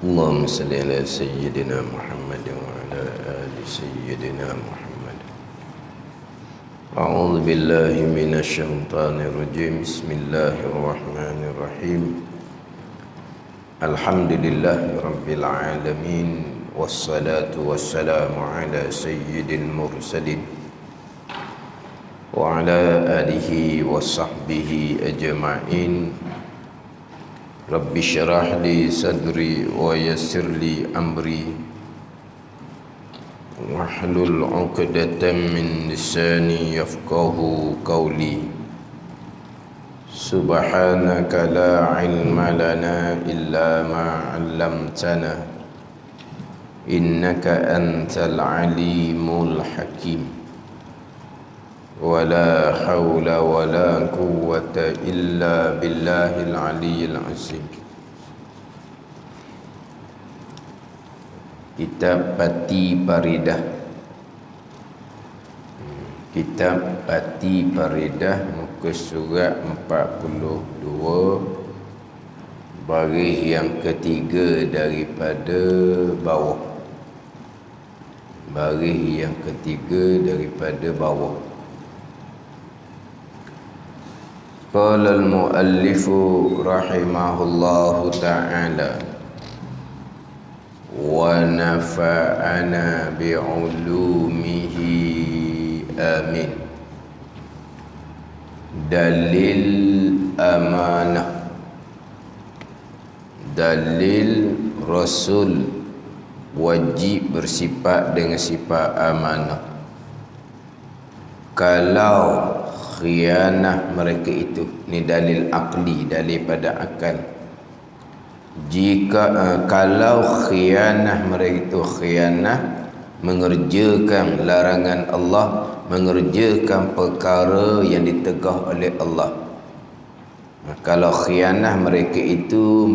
اللهم صل على سيدنا محمد وعلى آل سيدنا محمد. أعوذ بالله من الشيطان الرجيم. بسم الله الرحمن الرحيم. الحمد لله رب العالمين، والصلاة والسلام على سيد المرسلين وعلى آله وصحبه أجمعين. رب اشرح لي صدري ويسر لي أمري واحلل عقدة من لساني يفقه قولي. سبحانك لا علم لنا إلا ما علمتنا إنك أنت العليم الحكيم. ولا حول ولا قوة إلا بالله العلي العظيم. Kitab Pati Paridah. Kitab Pati Paridah, muka surat 42, baris yang ketiga daripada bawah. Baris yang ketiga daripada bawah. Qala al-muallifu rahimahullahu ta'ala wa nafa'ana bi'ulumihi amin. Dalil amanah. Dalil Rasul wajib bersifat dengan sifat amanah. Kalau khianah mereka itu, ni dalil akli, dalil pada akal. Jika kalau khianah mereka itu khianah mengerjakan larangan Allah, mengerjakan perkara yang ditegah oleh Allah. Kalau khianah mereka itu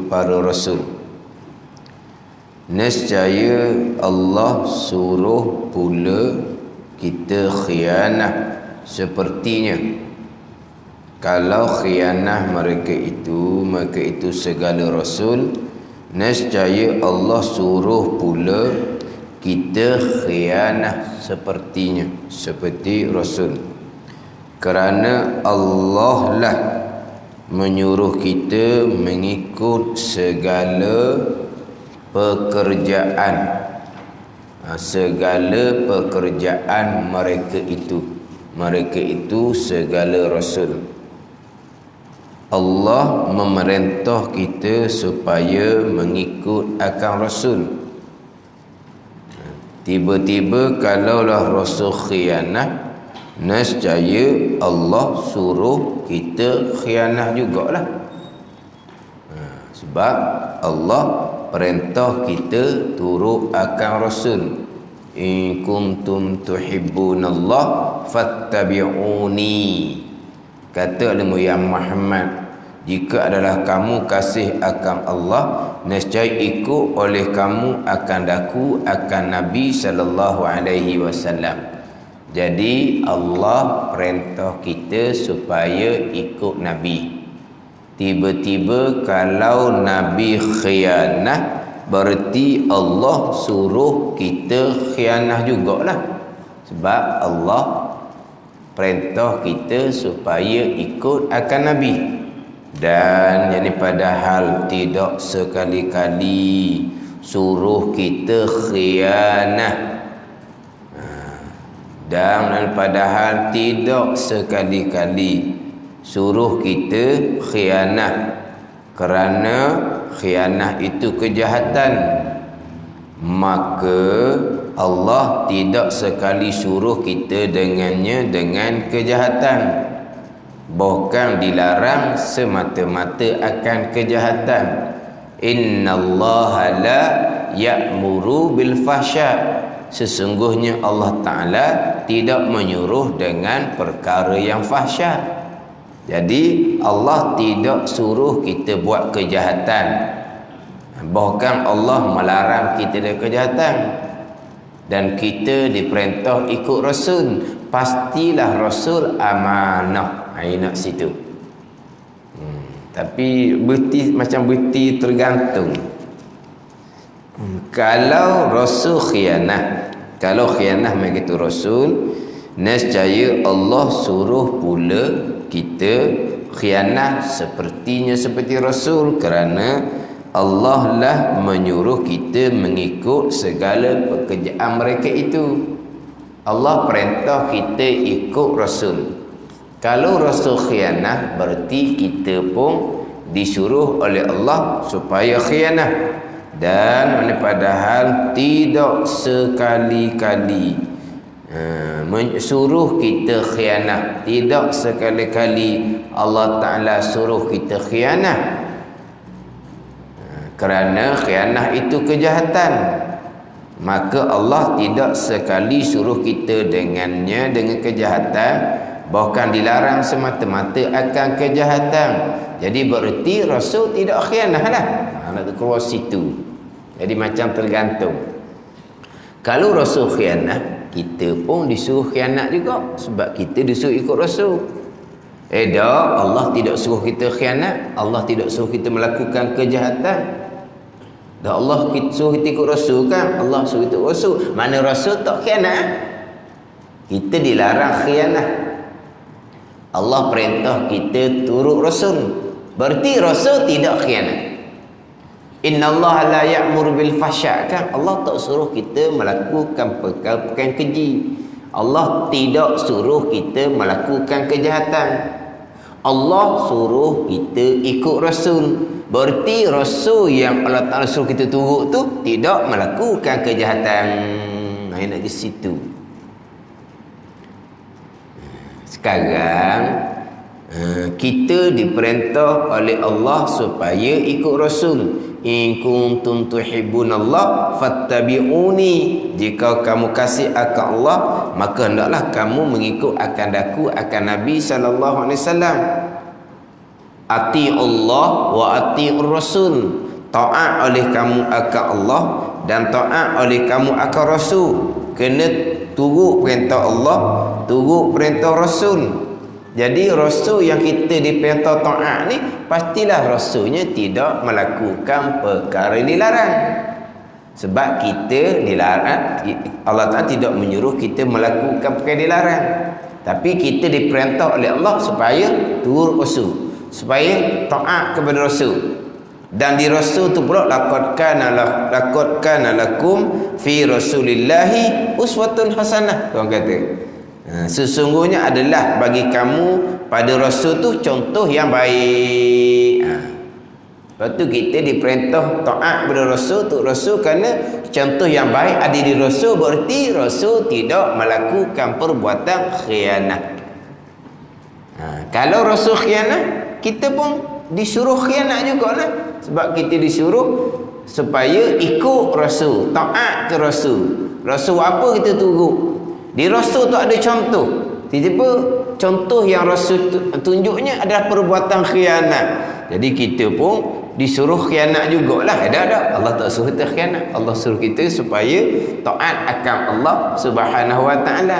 para rasul, nescaya Allah suruh pula kita khianah sepertinya. Kalau khianah mereka itu segala rasul, nescaya Allah suruh pula kita khianah sepertinya, seperti rasul. Kerana Allah lah menyuruh kita mengikut segala pekerjaan, segala pekerjaan mereka itu segala rasul. Allah memerintah kita supaya mengikut akan rasul. Tiba-tiba kalaulah rasul khianah, nescaya Allah suruh kita khianah jugalah. Sebab Allah perintah kita turut akan rasul. In kuntum tuhibbunallah fattabi'uni. Kata ilmu yang Muhammad, jika adalah kamu kasih akan Allah, nescaya ikut oleh kamu akan daku, akan Nabi sallallahu alaihi wasallam. Jadi Allah perintah kita supaya ikut Nabi. Tiba-tiba kalau Nabi khianah, berarti Allah suruh kita khianah jugalah. Sebab Allah perintah kita supaya ikut akan Nabi. Dan jadi padahal tidak sekali-kali suruh kita khianah. Dan padahal tidak sekali-kali suruh kita khianah. Kerana khianah itu kejahatan, maka Allah tidak sekali suruh kita dengannya dengan kejahatan, bahkan dilarang semata-mata akan kejahatan. Innallaha la ya'muru bil fahsya. Sesungguhnya Allah Ta'ala tidak menyuruh dengan perkara yang fahsyat. Jadi Allah tidak suruh kita buat kejahatan, bahkan Allah melarang kita dari kejahatan. Dan kita diperintah ikut Rasul. Pastilah Rasul amanah. Nak situ. Tapi bukti macam bukti tergantung. Kalau Rasul khianah, kalau khianah begitu Rasul, nescaya Allah suruh pula kita khianah seperti Rasul, kerana Allah lah menyuruh kita mengikut segala pekerjaan mereka itu. Allah perintah kita ikut Rasul. Kalau Rasul khianah, berarti kita pun disuruh oleh Allah supaya khianah. Dan padahal tidak sekali-kali suruh kita khianah, tidak sekali-kali Allah Ta'ala suruh kita khianah. Kerana khianah itu kejahatan, maka Allah tidak sekali suruh kita dengannya dengan kejahatan, bahkan dilarang semata-mata akan kejahatan. Jadi bererti Rasul tidak khianah lah. Nak keluar situ. Jadi macam tergantung. Kalau Rasul khianah, kita pun disuruh khianat juga, sebab kita disuruh ikut Rasul. Dah, Allah tidak suruh kita khianat, Allah tidak suruh kita melakukan kejahatan. Dah, Allah suruh kita ikut Rasul kan? Allah suruh ikut Rasul. Mana Rasul tak khianat? Kita dilarang khianat. Allah perintah kita turut Rasul, berarti Rasul tidak khianat. Innallaha la ya'muru bil fahsya, kan? Allah tak suruh kita melakukan perkara keji. Allah tidak suruh kita melakukan kejahatan. Allah suruh kita ikut Rasul, berarti Rasul yang Allah Ta'ala suruh kita turut tu tidak melakukan kejahatan. Nak ke situ. Sekarang kita diperintah oleh Allah supaya ikut Rasul. In kuntum tuhibbunallah fattabi'uni. Jika kamu kasih akan Allah, maka hendaklah kamu mengikut akan daku, akan Nabi sallallahu alaihi wasallam. Ati Allah wa ati'ur Rasul. Taat oleh kamu akan Allah dan taat oleh kamu akan Rasul. Kena turut perintah Allah, turut perintah Rasul. Jadi Rasul yang kita diperintah taat ni, pastilah Rasulnya tidak melakukan perkara dilarang. Sebab kita dilarang, Allah Ta'ala tidak menyuruh kita melakukan perkara dilarang. Tapi kita diperintah oleh Allah supaya turut Rasul, supaya taat kepada Rasul. Dan di Rasul tu pula laqad kana lakum fi Rasulillahi uswatun hasanah. Tuan kata, sesungguhnya adalah bagi kamu pada Rasul tu contoh yang baik. Lepas tu kita diperintah taat kepada Rasul tu Rasul, kerana contoh yang baik ada di Rasul, berarti Rasul tidak melakukan perbuatan khianat. Kalau Rasul khianat, kita pun disuruh khianat jugalah. Sebab kita disuruh supaya ikut Rasul, taat ke Rasul. Rasul apa kita turut. Di Rasul tu ada contoh. Tiba-tiba contoh yang Rasul tunjuknya adalah perbuatan khianat. Jadi kita pun disuruh khianat jugalah. Ada. Allah tak suruh kita khianat. Allah suruh kita supaya taat akan Allah Subhanahu wa ta'ala.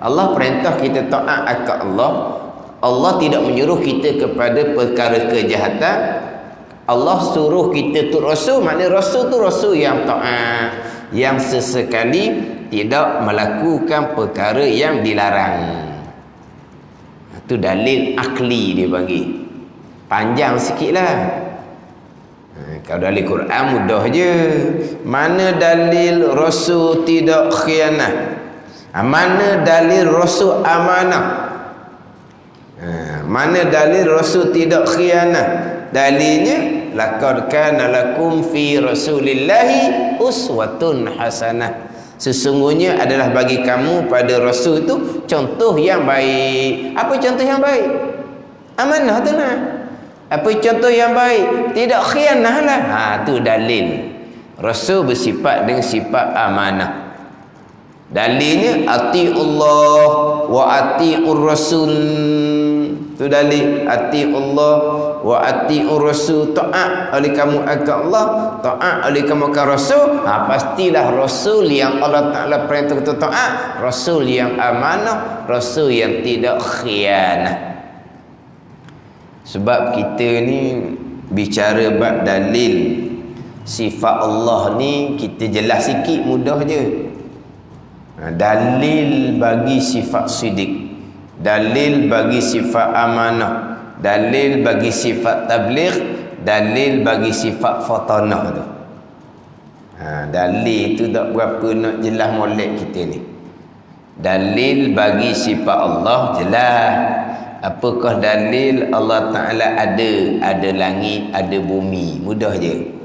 Allah perintah kita taat akan Allah. Allah tidak menyuruh kita kepada perkara kejahatan. Allah suruh kita tu Rasul, maknanya Rasul tu Rasul yang taat, yang sesekali tidak melakukan perkara yang dilarang. Itu dalil akli dia bagi. Panjang sikit lah. Kalau dalil Quran mudah je. Mana dalil Rasul tidak khianah? Mana dalil Rasul amanah? Mana dalil Rasul tidak khianah? Dalilnya laqad kana lakum fi Rasulillahi uswatun hasanah. Sesungguhnya adalah bagi kamu pada Rasul itu contoh yang baik. Apa contoh yang baik? Amanah tu lah. Apa contoh yang baik? Tidak khianah lah. Tu dalil. Rasul bersifat dengan sifat amanah. Dalilnya ati'ullah wa ati'ur Rasul. Itu dalil. Ati'ullah wa ati'ur Rasul. Taat oleh kamu akan Allah, taat oleh kamu akan Rasul. Pastilah Rasul yang Allah Ta'ala perintah kita taat, Rasul yang amanah, Rasul yang tidak khianah. Sebab kita ni bicara bab dalil. Sifat Allah ni kita jelas sikit, mudah je. Dalil bagi sifat sidik, dalil bagi sifat amanah, dalil bagi sifat tabligh, dalil bagi sifat fatanah tu. Dalil tu tak berapa nak jelas molek kita ni. Dalil bagi sifat Allah jelas. Apakah dalil Allah Ta'ala ada langit, ada bumi? Mudah je.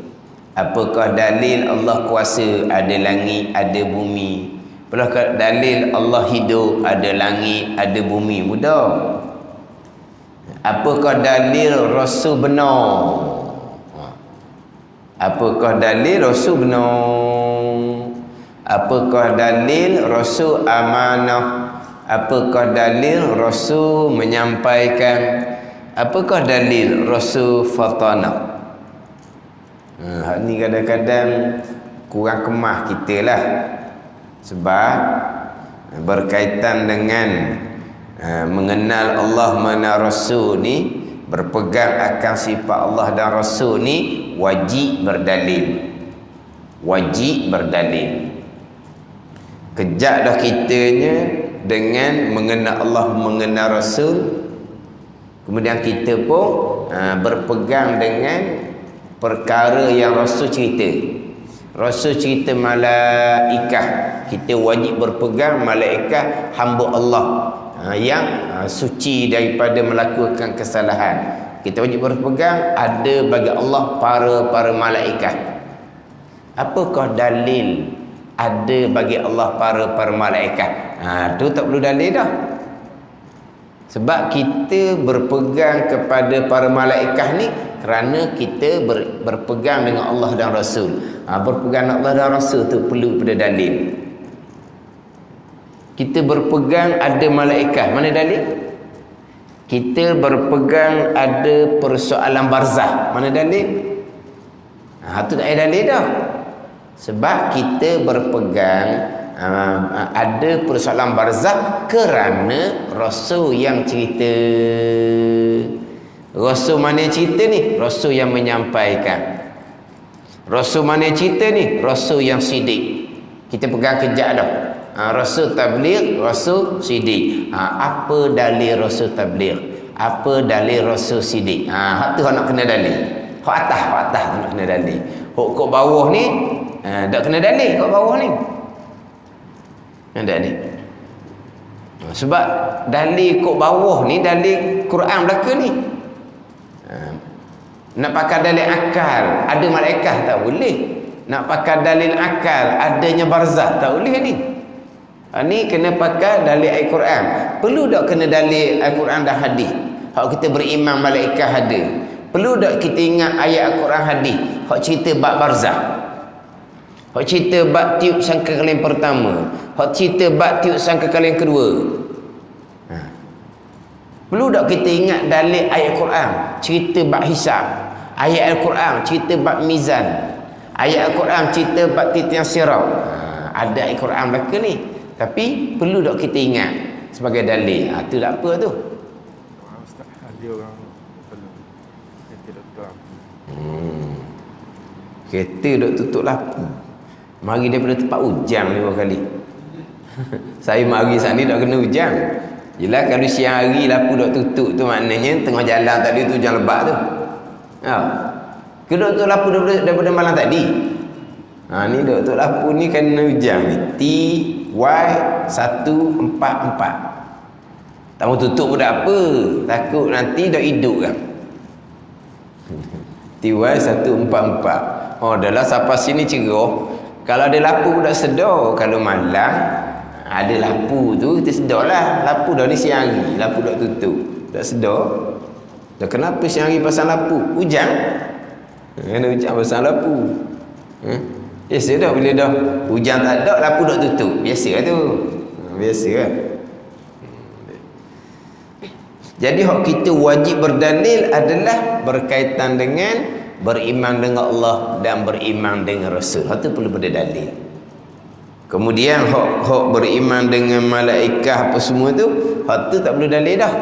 Apakah dalil Allah kuasa, ada langit, ada bumi? Apakah dalil Allah hidup, ada langit, ada bumi? Mudah. Apakah dalil Rasul benar? Apakah dalil Rasul benar? Apakah dalil Rasul amanah? Apakah dalil Rasul menyampaikan? Apakah dalil Rasul fatanah? Hak ni kadang-kadang kurang kemah kita lah. Sebab berkaitan dengan mengenal Allah, mengenal Rasul ni, berpegang akan sifat Allah dan Rasul ni wajib berdalil. Wajib berdalil. Kejap dah kitanya dengan mengenal Allah, mengenal Rasul, kemudian kita pun berpegang dengan perkara yang Rasul cerita. Rasul cerita malaikah, kita wajib berpegang malaikah hamba Allah yang suci daripada melakukan kesalahan. Kita wajib berpegang ada bagi Allah para malaikat. Apakah dalil ada bagi Allah para malaikat? Tu tak perlu dalil dah. Sebab kita berpegang kepada para malaikat ni kerana kita berpegang dengan Allah dan Rasul. Berpegang dengan Allah dan Rasul tu perlu pada dalil. Kita berpegang ada malaikat, mana dalil? Kita berpegang ada persoalan barzah, mana dalil? Tu tak ada dalil dah. Sebab kita berpegang ada persoalan barzah kerana Rasul yang cerita. Rasul mana yang cerita ni? Rasul yang menyampaikan. Rasul mana yang cerita ni? Rasul yang sidik. Kita pegang kejap dah. Rasul tabligh, Rasul sidik. Apa dalil Rasul tabligh? Apa dalil Rasul sidik? Hak tu nak kena dalil. Hak atas nak kena dalil. Hak kat bawah ni tak kena dalil kat bawah ni. Ada ni. Sebab dalil kat bawah ni dalil Quran belaka ni. Nak pakai dalil akal, ada malaikat tak boleh. Nak pakai dalil akal, adanya barzah, tak boleh ni. Ni kena pakai dalil Al-Quran. Perlu tak kena dalil Al-Quran dan hadis? Hak kita beriman malaikat ada. Perlu tak kita ingat ayat Al-Quran hadis hak cerita bab barzah? Hak cerita bab tiup sangkakala yang pertama, hak cerita bab tiup sangkakala yang kedua. Perlu tak kita ingat dalil ayat Al-Quran cerita bab hisab, ayat Al-Quran cerita bab mizan, ayat Al-Quran cerita bab titian sirat. Ada Al-Quran belaka ni, tapi perlu tak kita ingat sebagai dalil. Tu tak apa tu. Ustaz, ada orang kereta dok tutup Kereta dok tutup lampu. Mari daripada tempat hujan 5 kali. Saya mari saat ni tak kena hujan. Yelah kalau siang hari lampu dok tutup tu maknanya tengah jalan tadi tu hujan lebat tu. Ke dok tutup lampu daripada malam tadi. Ni dok tutup lampu ni kena hujan ni. TY144. Tak mau tutup pun tak apa. Takut nanti dok hidup kan. TY144. Dah lah sampai sini cerah. Kalau ada lampu pun tak sedar. Kalau malam ada lampu tu kita sedar lah. Lampu dah ni siang hari, lampu dah tutup, tak sedar. Dah kenapa siang hari pasang lampu? Hujan. Kena hujan pasang lampu. Biasa dah bila dah hujan tak ada, lampu dah tutup. Biasa lah tu. Biasa lah. Jadi hak kita wajib berdalil adalah berkaitan dengan beriman dengan Allah dan beriman dengan Rasul. Hak tu perlu pada dalil. Kemudian hak beriman dengan malaikat apa semua tu, hak tu tak perlu dalil dah.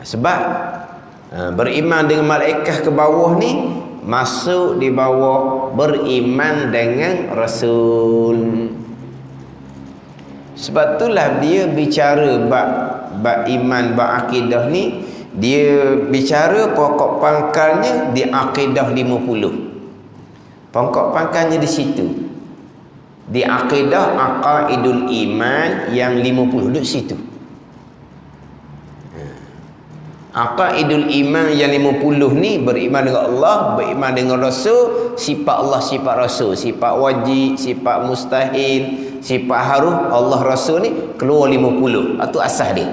Sebab beriman dengan malaikat ke bawah ni masuk di bawah beriman dengan Rasul. Sebab itulah dia bicara bab iman, bab akidah ni, dia bicara pokok pangkalnya di akidah 50. Pokok pangkalnya di situ. Di akidah aqaidul iman yang 50 duduk situ. Aqaidul iman yang 50 ni beriman dengan Allah, beriman dengan Rasul, sifat Allah, sifat Rasul, sifat wajib, sifat mustahil, sifat harus Allah Rasul ni keluar 50. Itu asas dia.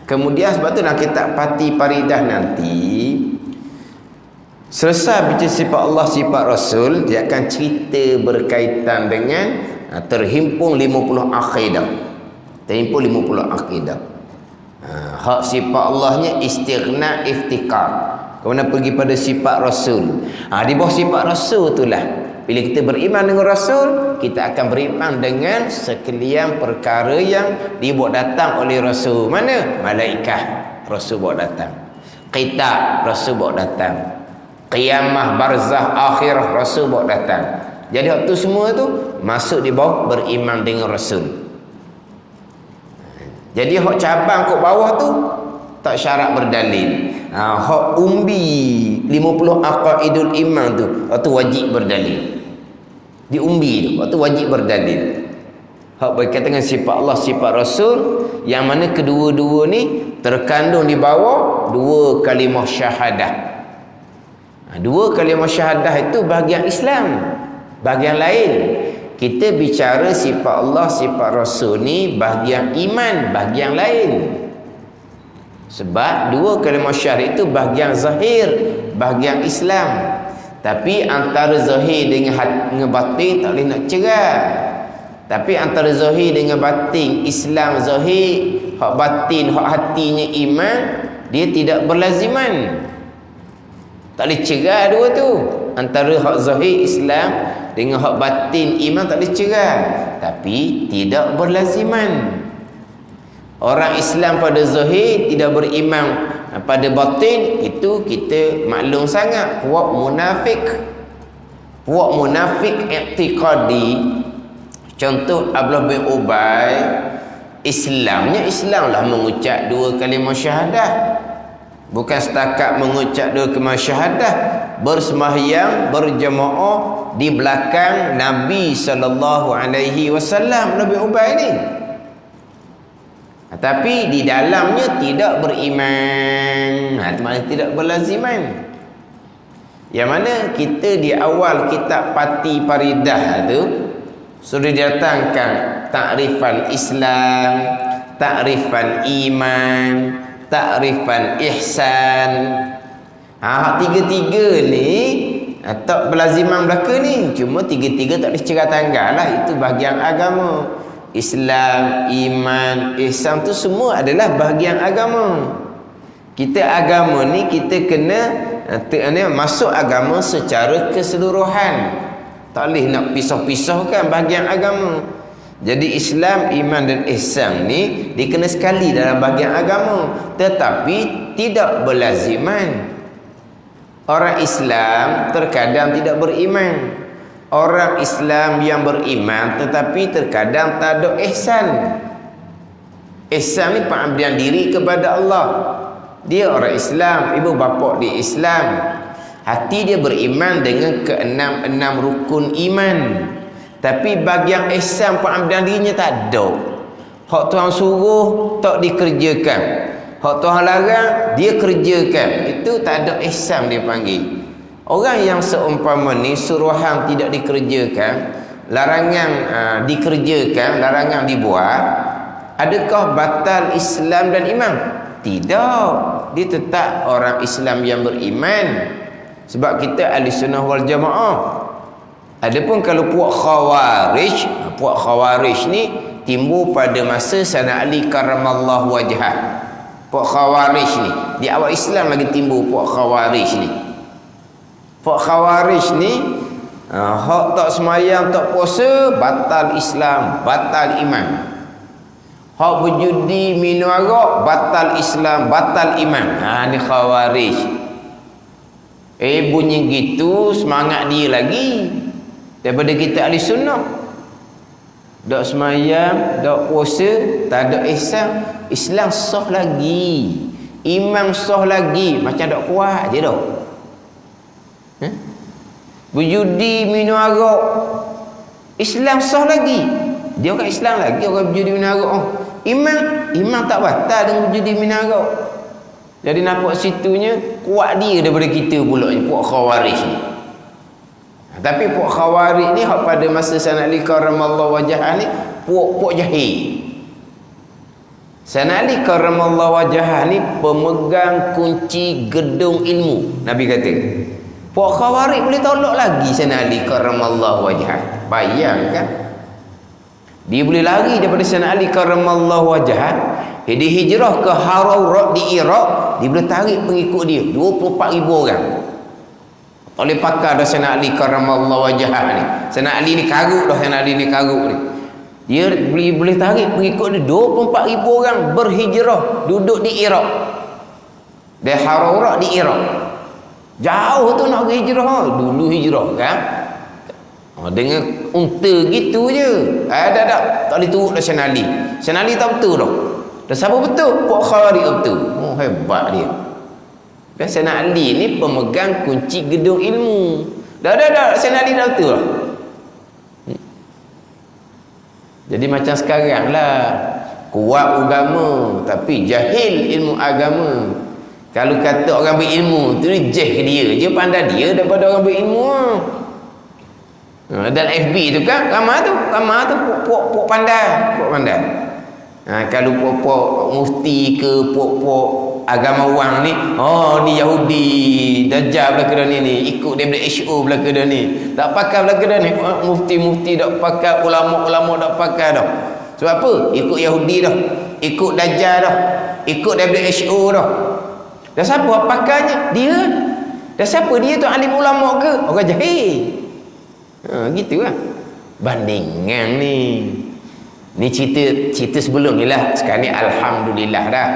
Kemudian sebab tu dalam kitab Pati Paridah nanti selesai bicara sifat Allah, sifat Rasul, dia akan cerita berkaitan dengan terhimpun 50 akidah. Terhimpun 50 akidah. Hak sifat Allahnya istighna iftikar. Kemudian pergi pada sifat Rasul. Di bawah sifat Rasul itulah bila kita beriman dengan Rasul, kita akan beriman dengan sekalian perkara yang dibawa datang oleh Rasul. Mana? Malaikat Rasul bawa datang. Kitab Rasul bawa datang. Qiyamah, barzah, akhirah Rasul bawa datang. Jadi waktu semua tu masuk di bawah beriman dengan Rasul. Jadi hak cabang kat bawah tu tak syarat berdalil. Hak umbi 50 aqaidul iman tu waktu wajib berdalil. Di umbi tu waktu wajib berdalil. Hak berkaitan dengan sifat Allah, sifat Rasul, yang mana kedua-dua ni terkandung di bawah dua kalimah syahadah. Dua kalimah syahadah itu bahagian Islam, bahagian lain. Kita bicara sifat Allah, sifat Rasul ni bahagian iman, bahagian lain. Sebab dua kalimah syahadah itu bahagian zahir, bahagian Islam. Tapi antara zahir dengan batin tak boleh nak cerai. Tapi antara zahir dengan batin, Islam zahir, hak batin, hak hatinya iman, dia tidak berlaziman. Tak boleh cerai dua tu. Antara hak zahir Islam dengan hak batin iman tak boleh cerai. Tapi tidak berlaziman. Orang Islam pada zahir tidak beriman pada batin, itu kita maklum sangat. Puak munafik, puak munafik i'tiqadi. Contoh Abdullah bin Ubay, Islamnya Islam lah mengucap dua kalimah syahadah. Bukan setakat mengucap dua kalimah syahadah, bersembahyang berjemaah di belakang Nabi SAW, Nabi Ubay ni. Tapi di dalamnya tidak beriman. Itu maknanya tidak berlaziman. Yang mana kita di awal kitab Pati Paridah tu sudah didatangkan takrifan Islam, takrifan iman, takrifan ihsan. Tiga-tiga ni tak berlaziman belaka ni. Cuma tiga-tiga tak boleh cerai tanggal lah. Itu bahagian agama. Islam, iman, ihsan tu semua adalah bahagian agama. Kita agama ni kita kena masuk agama secara keseluruhan. Tak boleh nak pisah-pisahkan bahagian agama. Jadi Islam, iman dan ihsan ni dikena sekali dalam bahagian agama, tetapi tidak berlaziman. Orang Islam terkadang tidak beriman. Orang Islam yang beriman tetapi terkadang tak ada ihsan. Ihsan ni pengabdian diri kepada Allah. Dia orang Islam, ibu bapa dia Islam. Hati dia beriman dengan keenam rukun iman. Tapi bahagian ihsan pengabdian dirinya tak ada. Hak Tuhan suruh tak dikerjakan. Hak Tuhan larang dia kerjakan. Itu tak ada ihsan dia panggil. Orang yang seumpama ni suruhan tidak dikerjakan, larangan dikerjakan, larangan dibuat, adakah batal Islam dan iman? Tidak. Dia tetap orang Islam yang beriman. Sebab kita ahli sunnah wal jamaah. Adapun kalau puak khawarij ni timbul pada masa Sayyidina Ali karramallahu wajhah. Puak khawarij ni di awal Islam lagi timbul puak khawarij ni. Puak khawarij ni hak tak semayang, tak puasa, batal Islam, batal iman. Hak berjudi, minum arak, batal Islam, batal iman. Ni khawarij. Bunyi gitu semangat dia lagi daripada kita ahli sunnah. Dak semayang, dak puasa, tak ada ihsan, Islam sah lagi, iman sah lagi, macam dak kuat je dah. Berjudi, minum arak, Islam sah lagi. Dia orang Islam lagi orang berjudi minum arak. Iman tak batal dengan berjudi minum arak. Jadi nampak situnya kuat dia daripada kita pula ni, puak Khawarij ni. Tapi puak Khawarij ni hak pada masa Sayyidina Ali karramallahu wajhah ni puak jahil. Sayyidina Ali karramallahu wajhah ni pemegang kunci gedung ilmu. Nabi kata, puak Khawarij boleh tolak lagi Sayyidina Ali karramallahu wajhah. Bayangkan, dia boleh lari daripada Sayyidina Ali karramallahu wajhah. Dia hijrah ke Haraurat di Iraq, dia boleh tarik pengikut dia 24,000 orang. Tak boleh pakar dah Sayyidina Ali karramallahu wajhah ni. Sayyidina Ali ni karuk dah, Sayyidina Ali ni karuk ni. Dia boleh tarik pengikut dia 24,000 orang berhijrah duduk di Iraq. Dari Haraurat di Iraq. Jauh tu nak hijrah. Dulu hijrah kan. Dengan unta gitu je. Tak boleh turut dah Sayyidina Ali. Sayyidina Ali tak betul dah. Dah siapa betul? Puak Khawarij betul. Hebat dia. Dan Sayyidina Ali ni pemegang kunci gedung ilmu. Dah Sayyidina Ali dah betul lah. Jadi macam sekarang lah, kuat agama tapi jahil ilmu agama. Kalau kata orang berilmu tu ni jeh ke dia pandai dia daripada orang berilmu. Dalam FB tu kan ramai tu puak pandai. Kalau puak mufti ke puak agamawan ni, ni Yahudi Dajjal belaka dah ni, ikut daripada HO belaka dah ni, tak pakai belaka dah ni. Mufti tak pakai, ulama tak pakai dah. Sebab apa? Ikut Yahudi dah, ikut Dajjal dah, ikut daripada HO dah. Dan siapa pakainya? Dia. Dan siapa dia tu, alim ulama ke? Orang jahil. Gitu lah bandingan ni. Ni cerita sebelum ni lah. Sekarang ni alhamdulillah dah.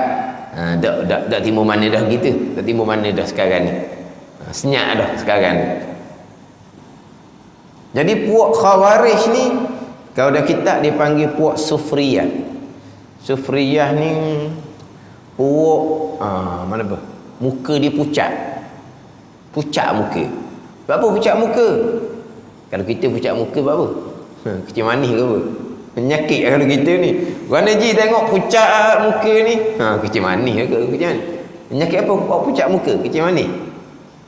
Dak timbul mana dah gitu. Dak timbul mana dah sekarang ni. Senyap dah sekarang ni. Jadi puak Khawarij ni, kalau dah kitab dia panggil puak Sufriyah. Sufriyah ni puak mana apa? Muka dia pucat. Pucat muka. Sebab apa pucat muka? Kalau kita pucat muka buat apa? Kecil manis ke apa? Penyakit kalau kita ni. Orang Haji tengok pucat muka ni, kecil manis ke macam mana? Penyakit apa? Pucat muka, kecil manis.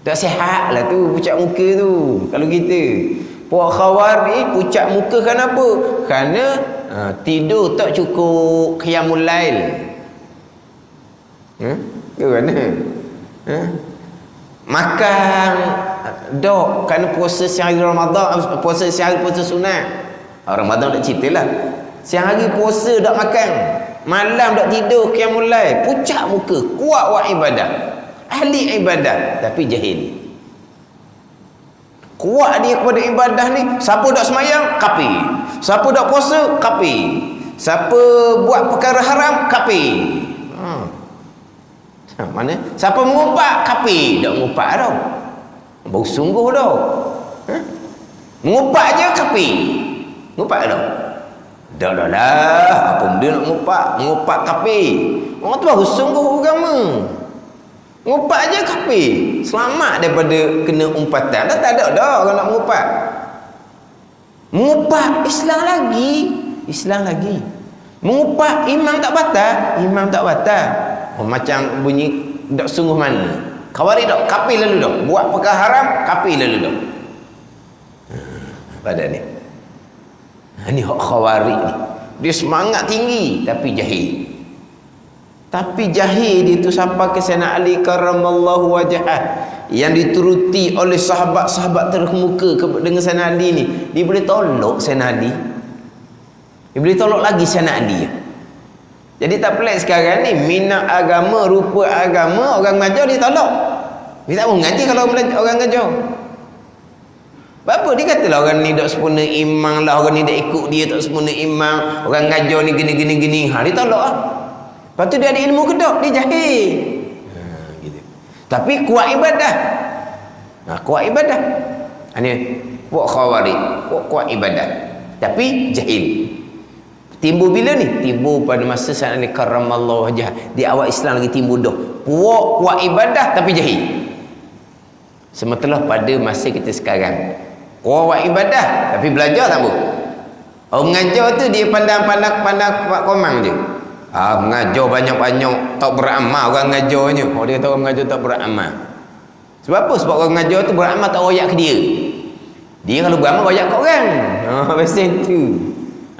Tak sihat lah tu pucat muka tu. Kalau kita puak Khawarij pucat muka kenapa? Kerana tidur tak cukup qiyamul lail. Ke mana? Makan dok kerana puasa siang hari Ramadan, puasa siang hari puasa sunat. Ramadan tak ceritalah. Siang hari puasa tak makan, malam tak tidur qiyamul lail, pucat muka, kuat buat ibadah, ahli ibadah tapi jahil. Kuat dia kepada ibadah ni, siapa tak semayang kafir, siapa tak puasa kafir, siapa buat perkara haram kafir. Mana? Siapa mengumpat kafir, tak mengumpat dah. Baru sungguh dah. Mengumpat je kafir. Mengumpat dah. Dah lah. Apa benda nak mengumpat? Mengumpat kafir. Orang tu baru sungguh agama. Mengumpat je kafir. Selamat daripada kena umpatan. Dah tak ada dah orang nak mengumpat. Mengumpat Islam lagi. Islam lagi. Mengumpat imam tak batal. Imam tak batal. Macam bunyi tak sungguh mana. Khawarij tak kafir lalu dah. Buat perkara haram kafir lalu dah. Pada ni. Ni hak Khawarij ni. Dia semangat tinggi tapi jahil. Tapi jahil dia tu sampai ke Sayyidina Ali karramallahu wajhah yang dituruti oleh sahabat-sahabat terkemuka dengan Sayyidina Ali ni. Dia boleh tolak Sayyidina Ali. Dia boleh tolak lagi Sayyidina Ali. Jadi tak pelik sekarang ni, minat agama, rupa agama, orang mengajar dia tolak. Dia tak mau ngaji kalau orang mengajar. Apa dia katalah orang ni tak sempurna imam lah, orang ni tak ikut dia tak sempurna imam, orang mengajar ni gini. Dia tolak lah. Lepas tu dia ada ilmu ke tak? Dia jahil. Gitu. Tapi kuat ibadah. Kuat ibadah. Ini puak Khawarij, kuat ibadah tapi jahil. Timbul bila ni? Timbul pada masa saat ni karramallahu wajhah, di awal Islam lagi timbul dah. Kuat ibadah tapi jahil. Sementara pada masa kita sekarang kuat ibadah tapi belajar tak apa. Orang mengajar tu dia pandang-pandang Pak Komang je. Mengajar banyak-banyak tak beramal orang mengajarnya. Dia kata orang mengajar tak beramal. Sebab apa? Sebab orang mengajar tu beramal tak royak ke dia. Dia kalau beramal royak ke orang. Pasal tu.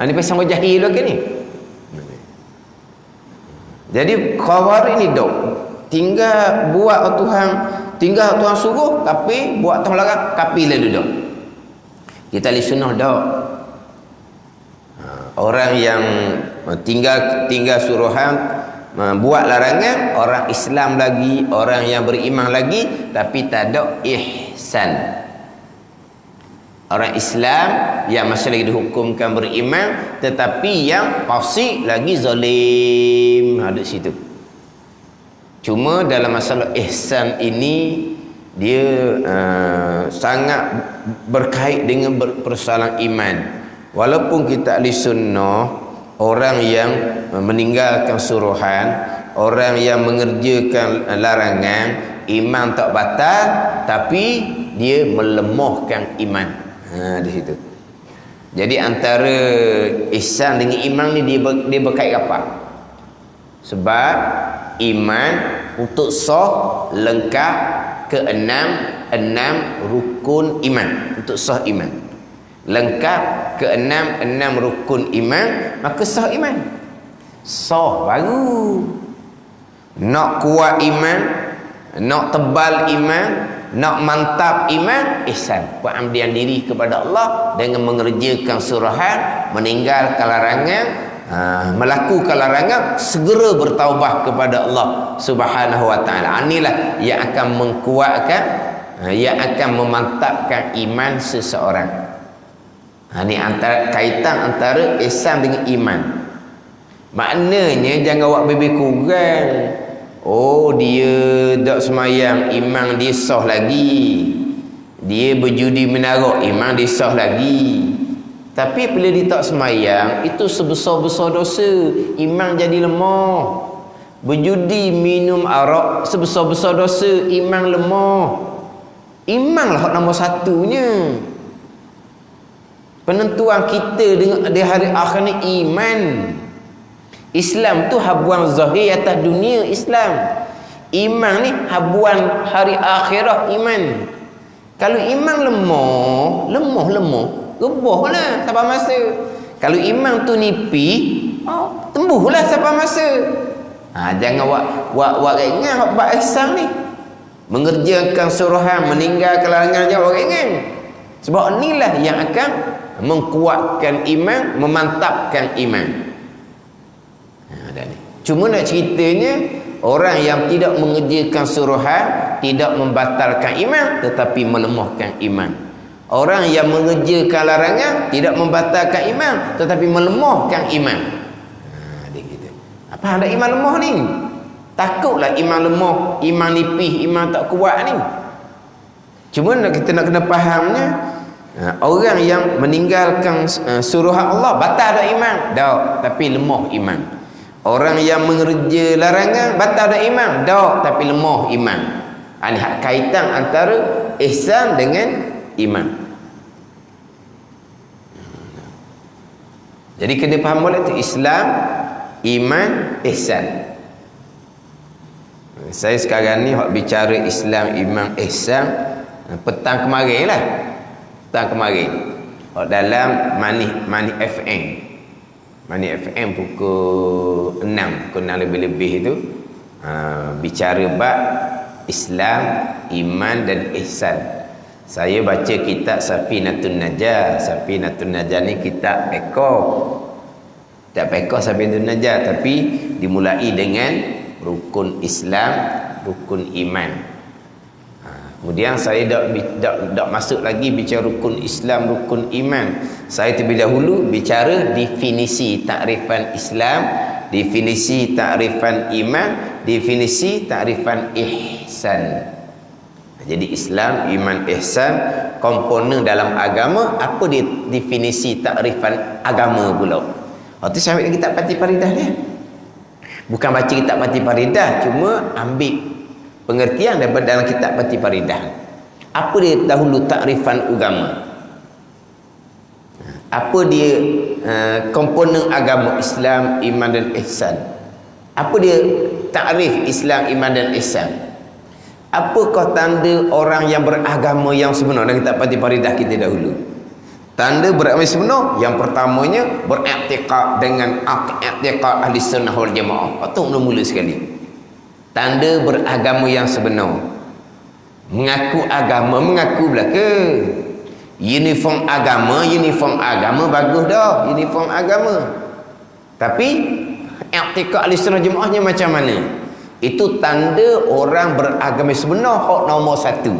Ni pasal sama jahil ke ni. Jadi Khawarij ni dok tinggal buat Tuhan, tinggal Tuhan suruh tapi buat Tuhan larang, kapi lalu dok. Kita ahli sunnah dok. Orang yang tinggal suruhan, buat larangan, orang Islam lagi, orang yang beriman lagi tapi tak ada ihsan. Orang Islam yang masih lagi dihukumkan beriman tetapi yang fasik lagi zalim, ada situ. Cuma dalam masalah ihsan ini dia sangat berkait dengan persoalan iman. Walaupun kita ahli sunnah, orang yang meninggalkan suruhan, orang yang mengerjakan larangan, iman tak batal tapi dia melemahkan iman. Di situ. Jadi antara ihsan dengan iman ni dia berkait rapat. Sebab iman untuk sah lengkap enam rukun iman. Untuk sah iman lengkap enam rukun iman, maka sah iman. Sah baru. Nak kuat iman, nak tebal iman, nak mantap iman, ihsan, pengabdian diri kepada Allah dengan mengerjakan suruhan, meninggalkan larangan, melakukan larangan, segera bertaubat kepada Allah Subhanahu wa taala. Inilah yang akan menguatkan, yang akan memantapkan iman seseorang. Ini antara kaitan antara ihsan dengan iman. Maknanya jangan awak lebih kurang. Dia tak semayang, iman dia sah lagi. Dia berjudi menaruh, iman dia sah lagi. Tapi bila dia tak semayang, itu sebesar-besar dosa, iman jadi lemah. Berjudi, minum arak, sebesar-besar dosa, iman lemah. Iman lah nombor satunya. Penentuan kita di hari akhir ni iman. Islam tu habuan zahir atas dunia Islam. Iman ni habuan hari akhirat iman. Kalau iman lemah, rebahlah sampai masa. Kalau iman tu nipi, tembuhlah sampai masa. Jangan wak ringan buat ihsan ni. Mengerjakan suruhan, meninggalkan larangan jauh ringan. Sebab inilah yang akan menguatkan iman, memantapkan iman. Cuma nak ceritanya, orang yang tidak mengerjakan suruhan tidak membatalkan iman tetapi melemahkan iman. Orang yang mengerjakan larangan tidak membatalkan iman tetapi melemahkan iman. Apa ada iman lemah ni? Takutlah iman lemah, iman nipis, iman tak kuat ni. Cuma kita nak kena fahamnya, orang yang meninggalkan suruhan Allah batal dah iman, tapi lemah iman. Orang yang mengerja larangan batal dah iman, tapi lemah iman. Ini kaitan antara ihsan dengan iman. Jadi kena faham boleh tu Islam, iman, ihsan. Saya sekarang ni bicara Islam, iman, ihsan petang kemarin lah. Petang kemarin dalam Mani FM. Mani FM pukul 6 lebih-lebih itu bicara bab Islam, iman dan ihsan. Saya baca kitab Safinatun Najah. Safinatun Najah ni kitab pekor Safinatun Najah, tapi dimulai dengan rukun Islam, rukun iman. Kemudian saya tak masuk lagi bicara rukun Islam, rukun iman. Saya terlebih dahulu bicara definisi takrifan Islam, definisi takrifan iman, definisi takrifan ihsan. Jadi Islam, iman, ihsan, komponen dalam agama. Apa dia definisi takrifan agama pula? Waktu saya ambil kitab Fatih Faridah ni. Bukan baca kitab Fatih Faridah, cuma ambil pengertian daripada dalam kitab Fatih Faridah. Apa dia dahulu takrifan agama? Apa dia komponen agama Islam, iman dan ihsan? Apa dia takrif Islam, iman dan ihsan? Apakah tanda orang yang beragama yang sebenar? Dan kitab Fatih Faridah kita dahulu. Tanda beragama sebenar, yang pertamanya beriktikad dengan iktikad ahli sunnah wal jamaah. Atau mula-mula sekali. Tanda beragama yang sebenar. Mengaku agama, mengaku belaka. Uniform agama bagus dah. Uniform agama. Tapi iktikad ahli sunnah jamaahnya macam mana? Itu tanda orang beragama sebenar hak nombor satu.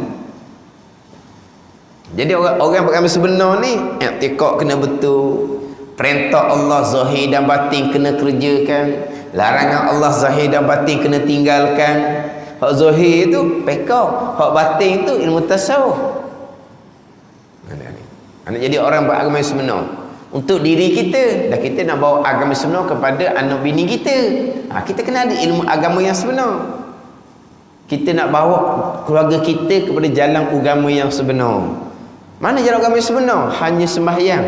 Jadi orang beragama sebenar ni i'tikad kena betul, perintah Allah zahir dan batin kena kerjakan, larangan Allah zahir dan batin kena tinggalkan. Hak zahir itu fiqh, hak batin itu ilmu tasawuf. Jadi orang beragama sebenar untuk diri kita, dan kita nak bawa agama sebenar kepada anak bini kita. Kita kena ada ilmu agama yang sebenar. Kita nak bawa keluarga kita kepada jalan agama yang sebenar. Mana jalan agama yang sebenar? Hanya sembahyang,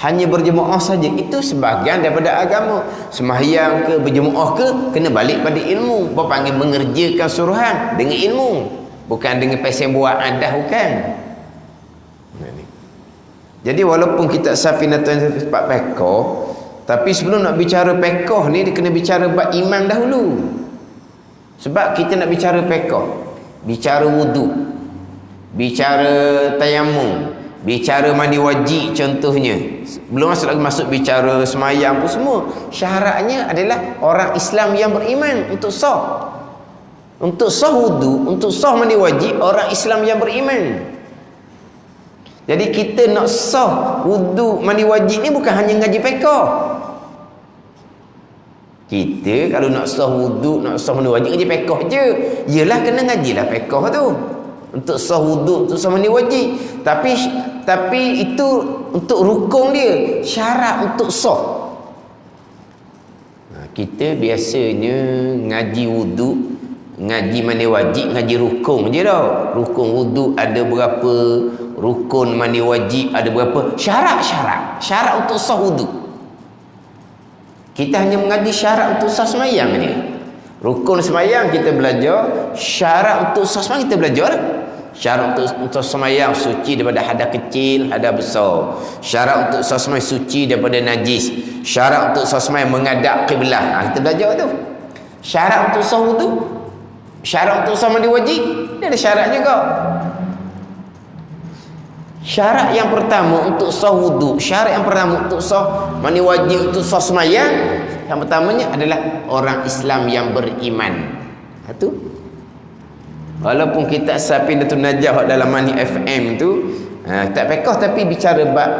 hanya berjemaah saja. Itu sebahagian daripada agama. Sembahyang ke berjemaah ke, kena balik pada ilmu. Berpanggil mengerjakan suruhan dengan ilmu, bukan dengan pasal buat adah, bukan. Jadi walaupun kita Safinatun sebab pekoh, tapi sebelum nak bicara pekoh ni, dia kena bicara bab iman dahulu. Sebab kita nak bicara pekoh, bicara wudu, bicara tayamum, bicara mandi wajib contohnya. Belum masuk bicara semayang pun semua. Syaratnya adalah orang Islam yang beriman untuk sah. Untuk sah wudu, untuk sah mandi wajib, orang Islam yang beriman. Jadi kita nak sah wudu mandi wajib ni bukan hanya ngaji fiqh. Kita kalau nak sah wudu, nak sah mandi wajib ngaji fiqh je. Yalah kena ngajilah fiqh tu. Untuk sah wudu, untuk sah mandi wajib. Tapi itu untuk rukun dia, syarat untuk sah. Kita biasanya ngaji wudu, ngaji mandi wajib, ngaji rukun je dah. Rukun wudu ada berapa, rukun mandi wajib ada berapa, syarat untuk sah wudu. Kita hanya mengaji syarat untuk sah semayang ni. Rukun semayang kita belajar, syarat untuk sah semayang kita belajar. Syarat untuk semayang suci daripada hadas kecil, hadas besar. Syarat untuk sah semayang suci daripada najis. Syarat untuk sah semayang menghadap kiblah. Kita belajar tu. Syarat untuk sah wudu, syarat untuk sah mandi wajib, dia ada syarat juga. Syarat yang pertama untuk sah wudu, syarat yang pertama untuk sah mandi wajib, untuk sah semayang, yang pertamanya adalah orang Islam yang beriman. Itu walaupun kita Safinatun Najah dalam Mani FM tu tak fiqh, tapi bicara bab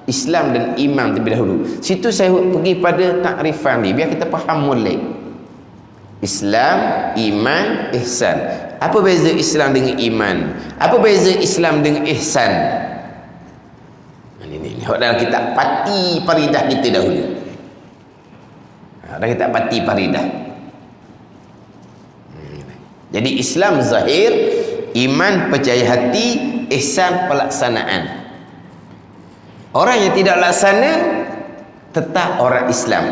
Islam dan iman terlebih dahulu. Situ saya pergi pada takrifan ni biar kita faham molek. Islam, iman, ihsan. Apa beza Islam dengan iman? Apa beza Islam dengan ihsan? Ini dalam kitab Fatih Faridah kita dahulu. Dalam kitab Fatih Faridah. Jadi Islam zahir, iman percaya hati, ihsan pelaksanaan. Orang yang tidak laksana tetap orang Islam.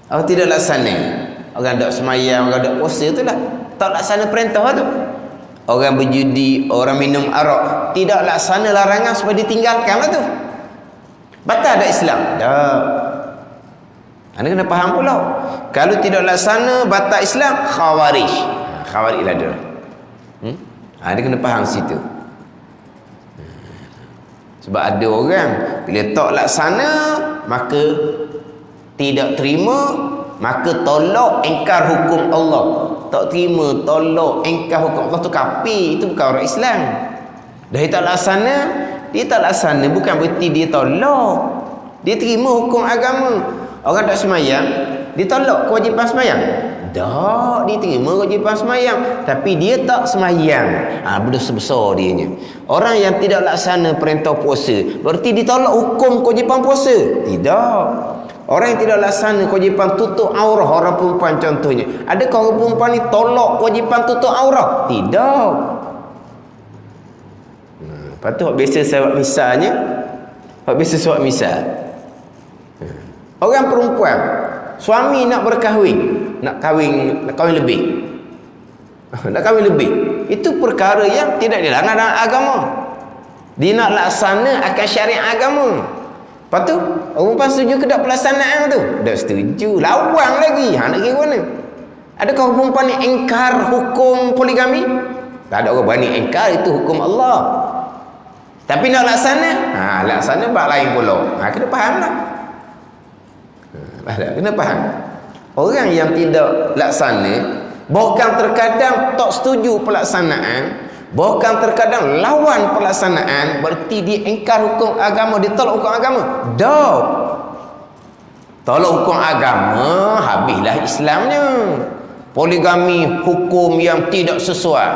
Orang tidak laksana, orang tak semayang, orang tak puasa, itulah tak laksana perintah tu. Orang berjudi, orang minum arak, tidak laksana larangan supaya ditinggalkan lah tu. Batal tak Islam? Tak. Anda kena faham pula. Kalau tidak laksana batal Islam, khawarij. Khawarij lah dia. Anda kena faham situ. Sebab ada orang bila tak laksana maka tidak terima, maka tolak engkar hukum Allah. Tak terima, tolak engkar hukum Allah tu kafir, itu bukan orang Islam. Dah dia tak laksana bukan berarti dia tolak. Dia terima hukum agama. Orang tak semayang, dia tolak kewajipan semayang. Tak, dia terima kewajipan semayang, tapi dia tak semayang. Berdosa besar dianya. Orang yang tidak laksana perintah puasa, berarti ditolak hukum kewajipan puasa? Tidak. Orang yang tidak laksana kewajipan tutup aurah, orang perempuan contohnya, adakah orang perempuan ni tolak kewajipan tutup aurah? Tidak. Lepas tu biasa sebab misalnya, biasa sebab misal, orang perempuan, suami nak berkahwin, nak kahwin lebih. Nak kahwin lebih. Itu perkara yang tidak dilarang dalam agama. Dia nak laksana akan syariat agama. Lepas tu, orang perempuan setuju ke tak pelaksanaan tu? Tak setuju. Lawan lagi. Nak kira mana? Adakah orang perempuan ni ingkar hukum poligami? Tak ada orang berani ingkar, itu hukum Allah. Tapi nak laksana? Laksana bab lain pula. Kena faham lah. Kena faham. Orang yang tidak laksana, bahkan terkadang tak setuju pelaksanaan, bahkan terkadang lawan pelaksanaan, berarti dia ingkar hukum agama, dia tolak hukum agama. Dah tolak hukum agama, habislah Islamnya. Poligami hukum yang tidak sesuai,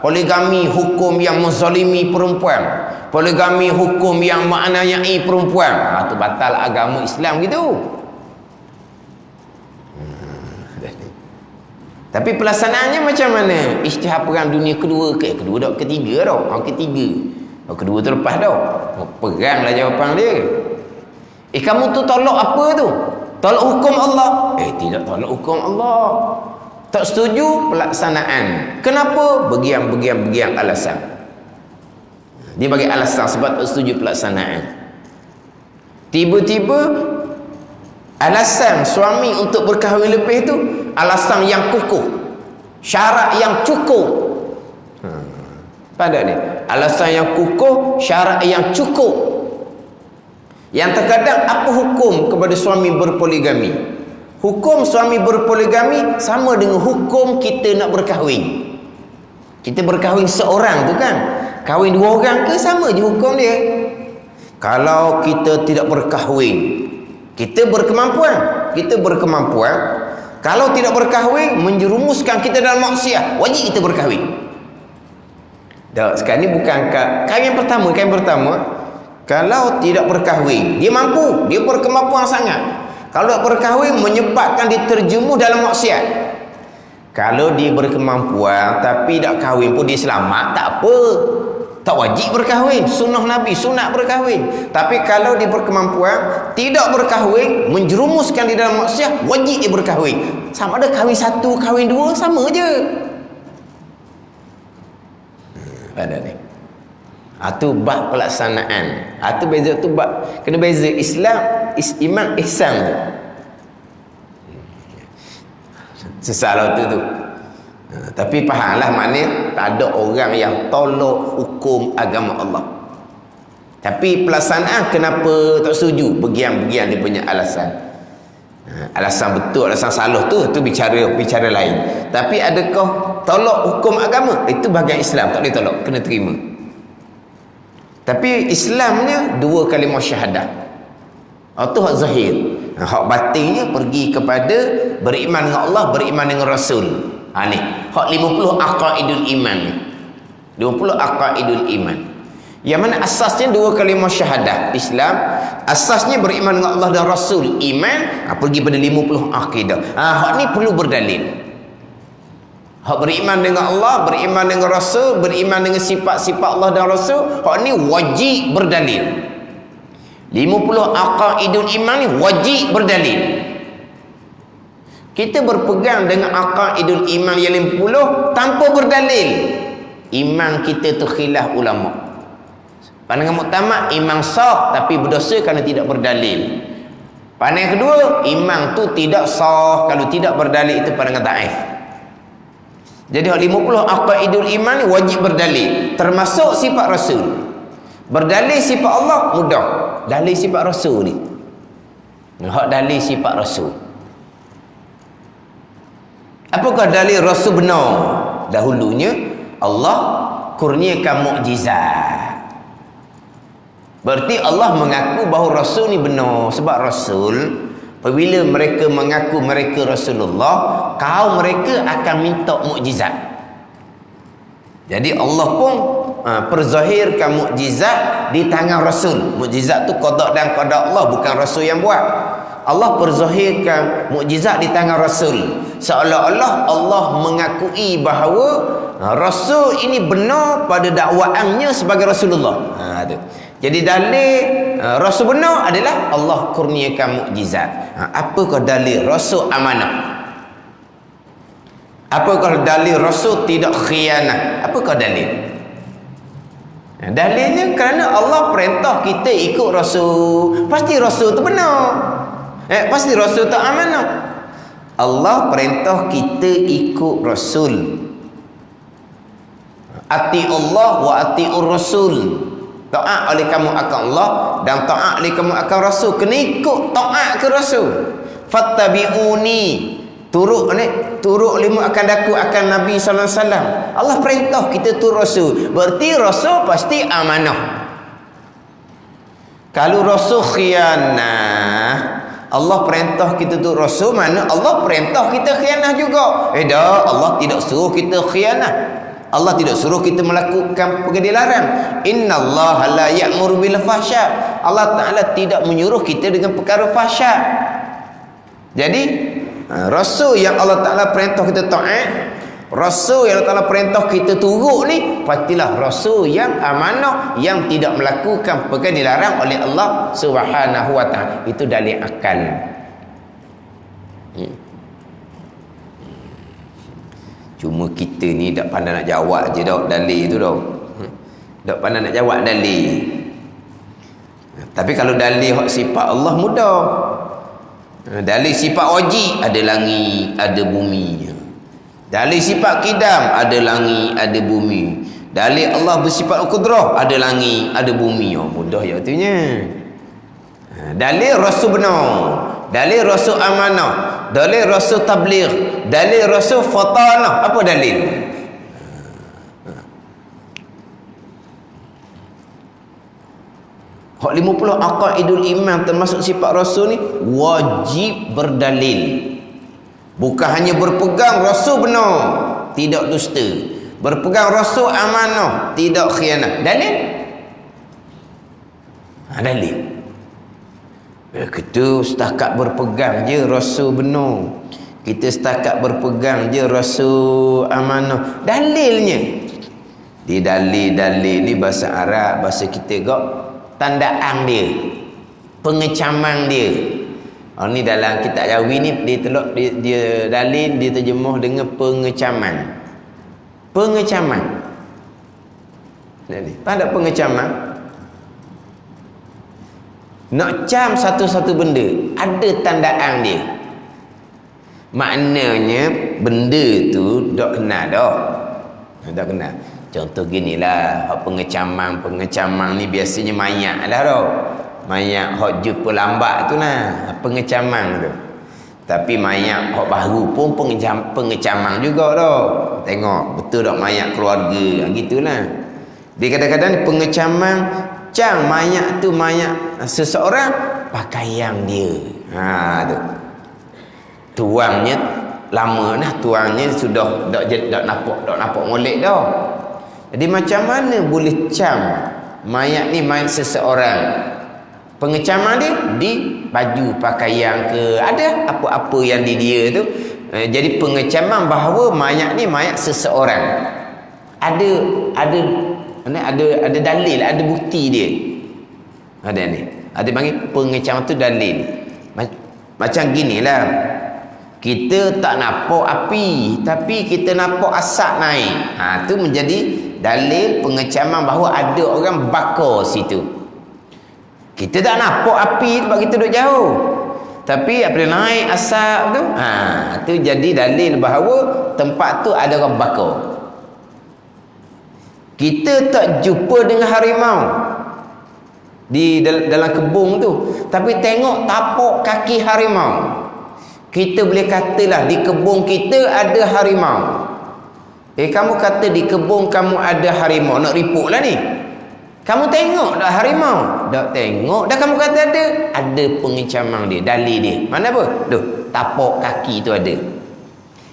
poligami hukum yang menzalimi perempuan, poligami hukum yang menganiayai perempuan, itu batal agama Islam gitu. Tapi pelaksanaannya macam mana? Isytihar perang dunia kedua ke? Kedua tak? Ketiga dah. Ketiga. Kedua tu lepas dah. Peranglah jawapan dia. Kamu tu tolak apa tu? Tolak hukum Allah? Tidak tolak hukum Allah. Tak setuju pelaksanaan. Kenapa? Begian alasan. Dia bagi alasan sebab tak setuju pelaksanaan. Tiba-tiba alasan suami untuk berkahwin lebih tu alasan yang kukuh, syarat yang cukup. Pada ni alasan yang kukuh, syarat yang cukup. Yang terkadang apa hukum kepada suami berpoligami? Hukum suami berpoligami sama dengan hukum kita nak berkahwin. Kita berkahwin seorang tu kan, kahwin dua orang ke sama je hukum dia. Kalau kita tidak berkahwin, kita berkemampuan, kalau tidak berkahwin menjerumuskan kita dalam maksiat, wajib kita berkahwin. Sekarang ni bukan kahwin pertama. Kalau tidak berkahwin, dia mampu, dia berkemampuan sangat. Kalau tak berkahwin menyebabkan dia terjerumus dalam maksiat. Kalau dia berkemampuan tapi tak kahwin pun dia selamat, tak apa. Tak wajib berkahwin. Sunnah Nabi, sunat berkahwin. Tapi kalau dia berkemampuan tidak berkahwin, menjerumuskan di dalam maksiat, wajib dia berkahwin. Sama ada kahwin satu, kahwin dua, sama je. Ada ni. Itu bab pelaksanaan. Itu beza tu bab. Kena beza Islam, iman, ihsan tu. Sesalah tu. Tapi fahamlah maknanya tak ada orang yang tolak hukum agama Allah. Tapi pelaksanaan kenapa tak setuju? Begian-begian dia punya alasan. Alasan betul, alasan salah tu bicara lain. Tapi adakah tolak hukum agama? Itu bahagian Islam, tak boleh tolak, kena terima. Tapi Islamnya dua kalimah syahadah. Itu hak zahir. Hak batinnya pergi kepada beriman dengan Allah, beriman dengan Rasul. Ni hak 50 aqaidul iman ni. 50 aqaidul iman. Yang mana asasnya dua kalimah syahadah. Islam asasnya beriman dengan Allah dan Rasul, iman, pergi pada 50 akidah. Hak ni perlu berdalil. Hak beriman dengan Allah, beriman dengan Rasul, beriman dengan sifat-sifat Allah dan Rasul, hak ni wajib berdalil. 50 aqaidul iman ni wajib berdalil. Kita berpegang dengan aqaidul iman yang 50 tanpa berdalil, iman kita tu khilaf ulama. Pandangan muktamad, iman sah tapi berdosa kerana tidak berdalil. Pandangan kedua, iman tu tidak sah kalau tidak berdalil, itu pandangan dhaif. Jadi 50 aqaidul iman ni wajib berdalil, termasuk sifat Rasul. Berdalil sifat Allah mudah, dalil sifat Rasul ni. Hak dalil sifat Rasul. Apakah dalil Rasul benar? Dahulunya Allah kurniakan mukjizat. Berarti Allah mengaku bahawa Rasul ni benar, sebab Rasul Apabila mereka mengaku mereka Rasulullah, kaum mereka akan minta mukjizat. Jadi Allah pun perzahirkan mukjizat di tangan Rasul. Mukjizat tu qada dan qada Allah, bukan Rasul yang buat. Allah perzahirkan mukjizat di tangan Rasul. Seolah-olah Allah mengakui bahawa Rasul ini benar pada dakwaannya sebagai Rasulullah. Jadi dalil Rasul benar adalah Allah kurniakan mukjizat. Apakah dalil Rasul amanah? Apakah dalil Rasul tidak khianah? Apakah dalil? Dalilnya kerana Allah perintah kita ikut Rasul. Pasti Rasul tu benar. Pasti Rasul tu amanah. Allah perintah kita ikut Rasul. Ati'ullah wa ati'ur Rasul. Taat oleh kamu akan Allah dan taat oleh kamu akan Rasul. Kena ikut taat ke Rasul. Fattabi'uni. Turut limu akan daku akan Nabi sallallahu alaihi wasallam. Allah perintah kita tu Rasul. Berarti Rasul pasti amanah. Kalau Rasul khianah, Allah perintah kita tu Rasul, mana Allah perintah kita khianah juga. Dah, Allah tidak suruh kita khianah. Allah tidak suruh kita melakukan perkara dilarang. Innallaha la ya'muru bil fahsya. Allah Taala tidak menyuruh kita dengan perkara fahsya. Jadi Rasul yang Allah Taala perintah kita taat, Rasul yang Allah Taala perintah kita turut ni, pastilah Rasul yang amanah, yang tidak melakukan perkara dilarang oleh Allah Subhanahu wa Taala. Itu dalil akal. Cuma kita ni tak pandai nak jawab je dah dalil tu dah. Tak pandai nak jawab dalil. Tapi kalau dalil hak sifat Allah mudah. Dalil sifat wajib, ada langit, ada bumi. Dalil sifat kidam, ada langit, ada bumi. Dalil Allah bersifat qudrah, ada langit, ada bumi. Mudah je artinya. Dalil Rasul benar, dalil Rasul amanah, dalil Rasul tabligh, dalil Rasul fatanah. Apa dalil? Hak 50 aqaidul iman termasuk sifat Rasul ni wajib berdalil. Bukan hanya berpegang Rasul benar, tidak dusta. Berpegang Rasul amanah, tidak khianat. Dalil? Dalil. Kita setakat berpegang je Rasul benar. Kita setakat berpegang je Rasul amanah. Dalilnya? Di dalil-dalil ni bahasa Arab, bahasa kita gak tandaan dia, pengecaman dia. Ni dalam kitab Jawi ni dia dalil diterjemah dengan pengecaman. Pengecaman. Faham tak pengecaman? Nak cam satu-satu benda, ada tandaan dia. Maknanya benda tu tak kenal dah. Tak kenal. Contoh ginilah, pengecaman ni biasanya mayat lah dah. Mayat hok jumpa lambat tu lah, pengecaman tu. Tapi mayat hok baru pun pengecaman juga dah. Tengok betul tak mayat keluarga, gitulah. Dia kadang-kadang pengecaman cang mayat tu mayat seseorang pakaian dia. Tu. Tuangnya lama dah, tuangnya sudah tak nampak molek dah. Jadi macam mana boleh cam mayat ni mayat seseorang? Pengecaman dia di baju pakaian ke, ada apa-apa yang di dia tu. Jadi pengecaman bahawa mayat ni mayat seseorang. Ada dalil, ada bukti dia. Ada ni. Ada panggil pengecaman tu dalil. Macam ginilah. Kita tak nampak api, tapi kita nampak asap naik. Tu menjadi dalil pengecaman bahawa ada orang bakar situ. Kita tak nampak api sebab kita duduk jauh. Tapi apabila naik asap tu, tu jadi dalil bahawa tempat tu ada orang bakar. Kita tak jumpa dengan harimau di dalam kebun tu, tapi tengok tapak kaki harimau. Kita boleh katalah di kebun kita ada harimau. Kamu kata di kebun kamu ada harimau, nak ripuk lah ni. Kamu tengok tak harimau? dak tengok. Dah kamu kata ada. Ada pengecaman dia, dalil dia. Mana apa? Duh, tapak kaki tu ada.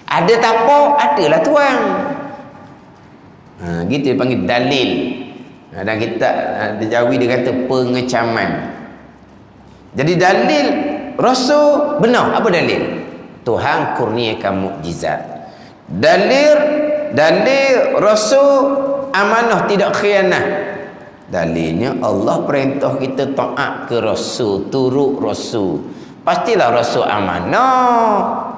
Ada tapak, adalah tuang. Gitu dia panggil dalil. Dan kita Jawi dia kata pengecaman. Jadi dalil Rasul benar. Apa dalil? Tuhan kurniakan mukjizat. Dalil Rasul amanah, tidak khianat. Dalilnya Allah perintah kita taat ke Rasul, turut Rasul. Pastilah Rasul amanah.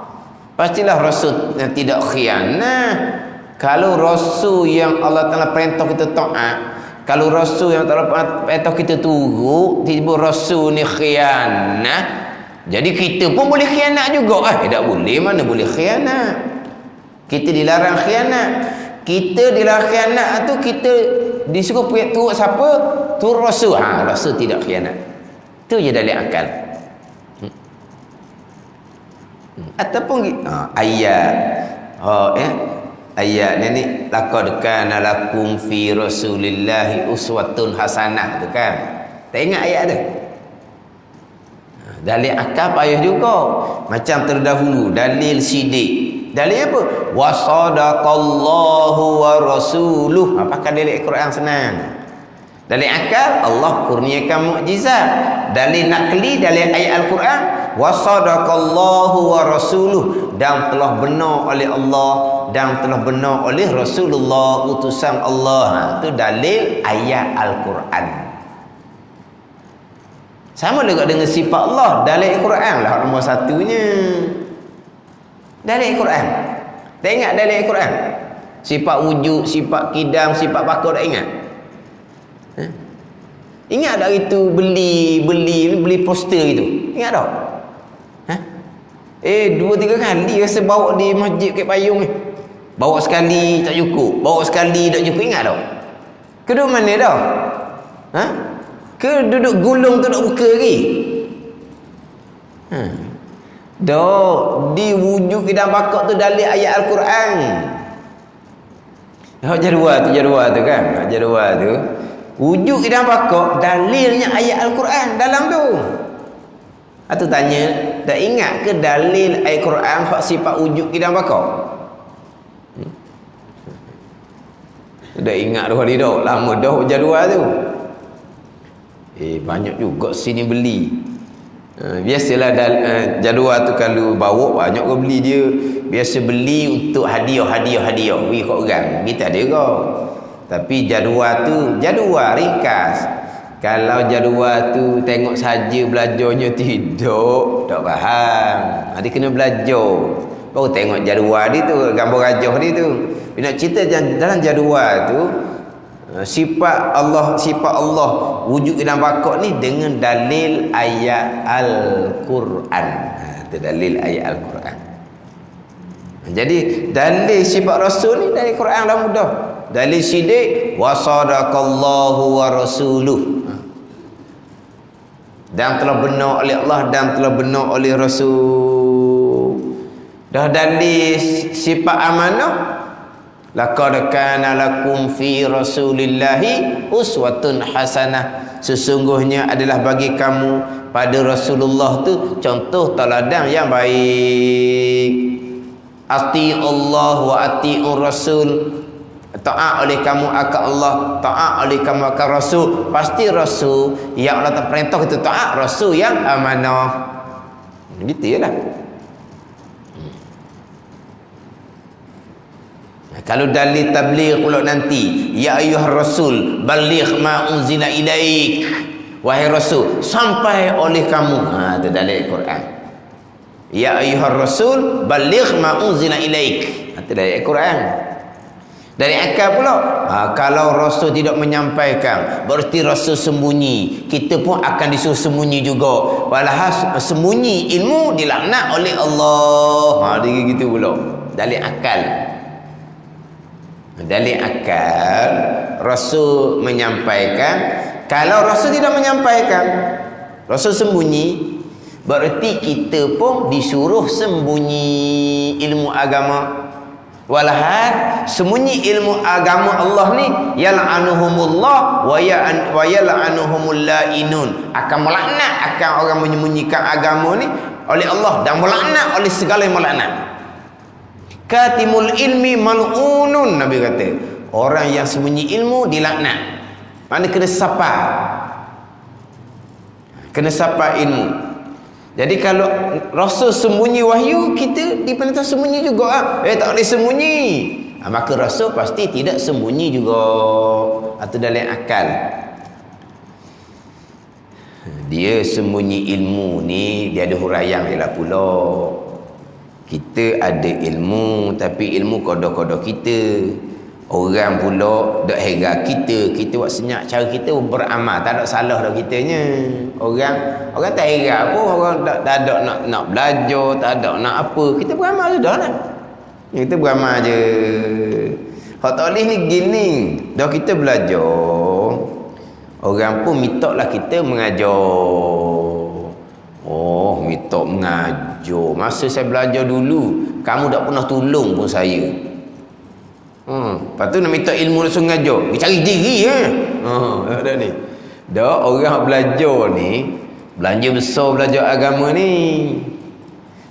Pastilah Rasul yang tidak khianat. Kalau Rasul yang Allah Ta'ala perintah kita taat, kalau Rasul yang Allah perintah kita turut, tiba Rasul ni khianat, jadi kita pun boleh khianat juga. Tak boleh, mana boleh khianat. Kita dilarang khianat. Kita dilarang khianat tu kita disuruh turut siapa? Turut Rasul. Rasul tidak khianat. Itu je dalil akal. Ataupun ayat. Ayat ni laqad kana lakum fi rasulillahi uswatun hasanah tu kan. Tak ingat ayat tu? Dalil akal payah juga. Macam terdahulu dalil sidik. Dalil apa? Wa sadaqallahu wa rasuluh. Pakai dalil Al-Quran senang. Dalil akal Allah kurniakan mukjizat. Dalil nakli, dalil ayat Al-Quran, wa sadaqallahu wa rasuluh, dan telah benar oleh Allah dan telah benar oleh Rasulullah utusan Allah. Itu dalil ayat Al-Quran. Sama juga dengan sifat Allah. Dalil Al-Quran lah nombor satunya. Dalil Al-Quran. Tak ingat dalil Al-Quran? Sifat wujud, sifat kidam, sifat bakar, tak ingat? Ingat tak itu beli poster itu? Ingat tak? 2-3 kali rasa bawa di masjid Bukit Payung ni. Bawa sekali tak cukup, bawa sekali tak cukup. Ingat tak? Kedua mana dah? Ke duduk gulung tu nak buka lagi? Dok, diwujud kidam bakar tu dalil ayat Al-Quran. Jadual tu kan. Jadual tu wujud kidam bakar dalilnya ayat Al-Quran dalam tu. Atau tanya, tak ingat ke dalil Al-Quran hak sifat wujud kidam bakar? Dah ingat dah dia dah. Lama dah jadual tu. Banyak juga sini beli. Biasalah jadual tu kalau bawa banyak orang beli dia. Biasa beli untuk hadiah. Bagi kat orang. Kita ada ke. Tapi jadual tu jadual ringkas. Kalau jadual tu tengok saja belajarnya tidak, tak faham. Dia kena belajar. Baru tengok jadual dia tu, gambar rajah dia tu. Bila nak cerita dalam jadual tu sifat Allah wujud dalam bakar ni dengan dalil ayat Al-Quran. Itu dalil ayat Al-Quran. Jadi dalil sifat Rasul ni dari Quran dah mudah. Dalil sidik wa sadaqallahu wa rasuluh, dan telah benar oleh Allah dan telah benar oleh Rasul. Dah dalil sifat amanah, laqad kana lakum fi rasulillahi uswatun hasanah, sesungguhnya adalah bagi kamu pada Rasulullah tu contoh teladan yang baik. Ati Allah wa ati'ur Rasul, taat oleh kamu akan Allah, taat oleh kamu akan Rasul. Pasti Rasul yang Allah perintah kita taat, Rasul yang amanah. Gitu je lah. Kalau dalil tabligh pula nanti, ya ayyuhar rasul balligh ma unzila ilaik, wahai Rasul sampai oleh kamu. Itu dalil Al-Quran. Ya ayyuhar rasul balligh ma unzila ilaik. Itu dalil Al-Quran. Dari akal pula, kalau Rasul tidak menyampaikan berarti Rasul sembunyi. Kita pun akan disuruh sembunyi juga. Walhas sembunyi ilmu dilaknat oleh Allah. Dia gitu pula. Dalil akal. Dalil akal, Rasul menyampaikan. Kalau Rasul tidak menyampaikan, Rasul sembunyi, berarti kita pun disuruh sembunyi ilmu agama. Walhal sembunyi ilmu agama Allah ni yal'anuhumullah wa yal'anuhumul la'inun, akan melaknat akan orang menyembunyikan agama ni oleh Allah dan melaknat oleh segala yang melaknat. Katimul ilmi mal'unun, Nabi kata orang yang sembunyi ilmu dilaknat. Mana kena sapa, kena sapa ilmu. Jadi kalau Rasul sembunyi wahyu, kita diperintah sembunyi juga. Tak boleh sembunyi. Maka Rasul pasti tidak sembunyi juga. Atau dalam akal. Dia sembunyi ilmu ni, dia ada huraian dia lah pula. Kita ada ilmu, tapi ilmu kodok-kodok kita. Orang pula dak hera kita buat senyap cara kita beramal, tak ada salah dah kitanya. Orang tak hera pun, orang tak ada nak belajar, tak ada nak apa. Kita beramal sudah lah. Kita beramal je. Hak tak boleh ni gini. Dah kita belajar. Orang pun mintaklah kita mengajar. Oh, minta mengajar. Masa saya belajar dulu, kamu tak pernah tolong pun saya. Lepas tu nak minta ilmu langsung ngajar. Dia cari diri dah ni. Dah orang belajar ni, belanja besar belajar agama ni.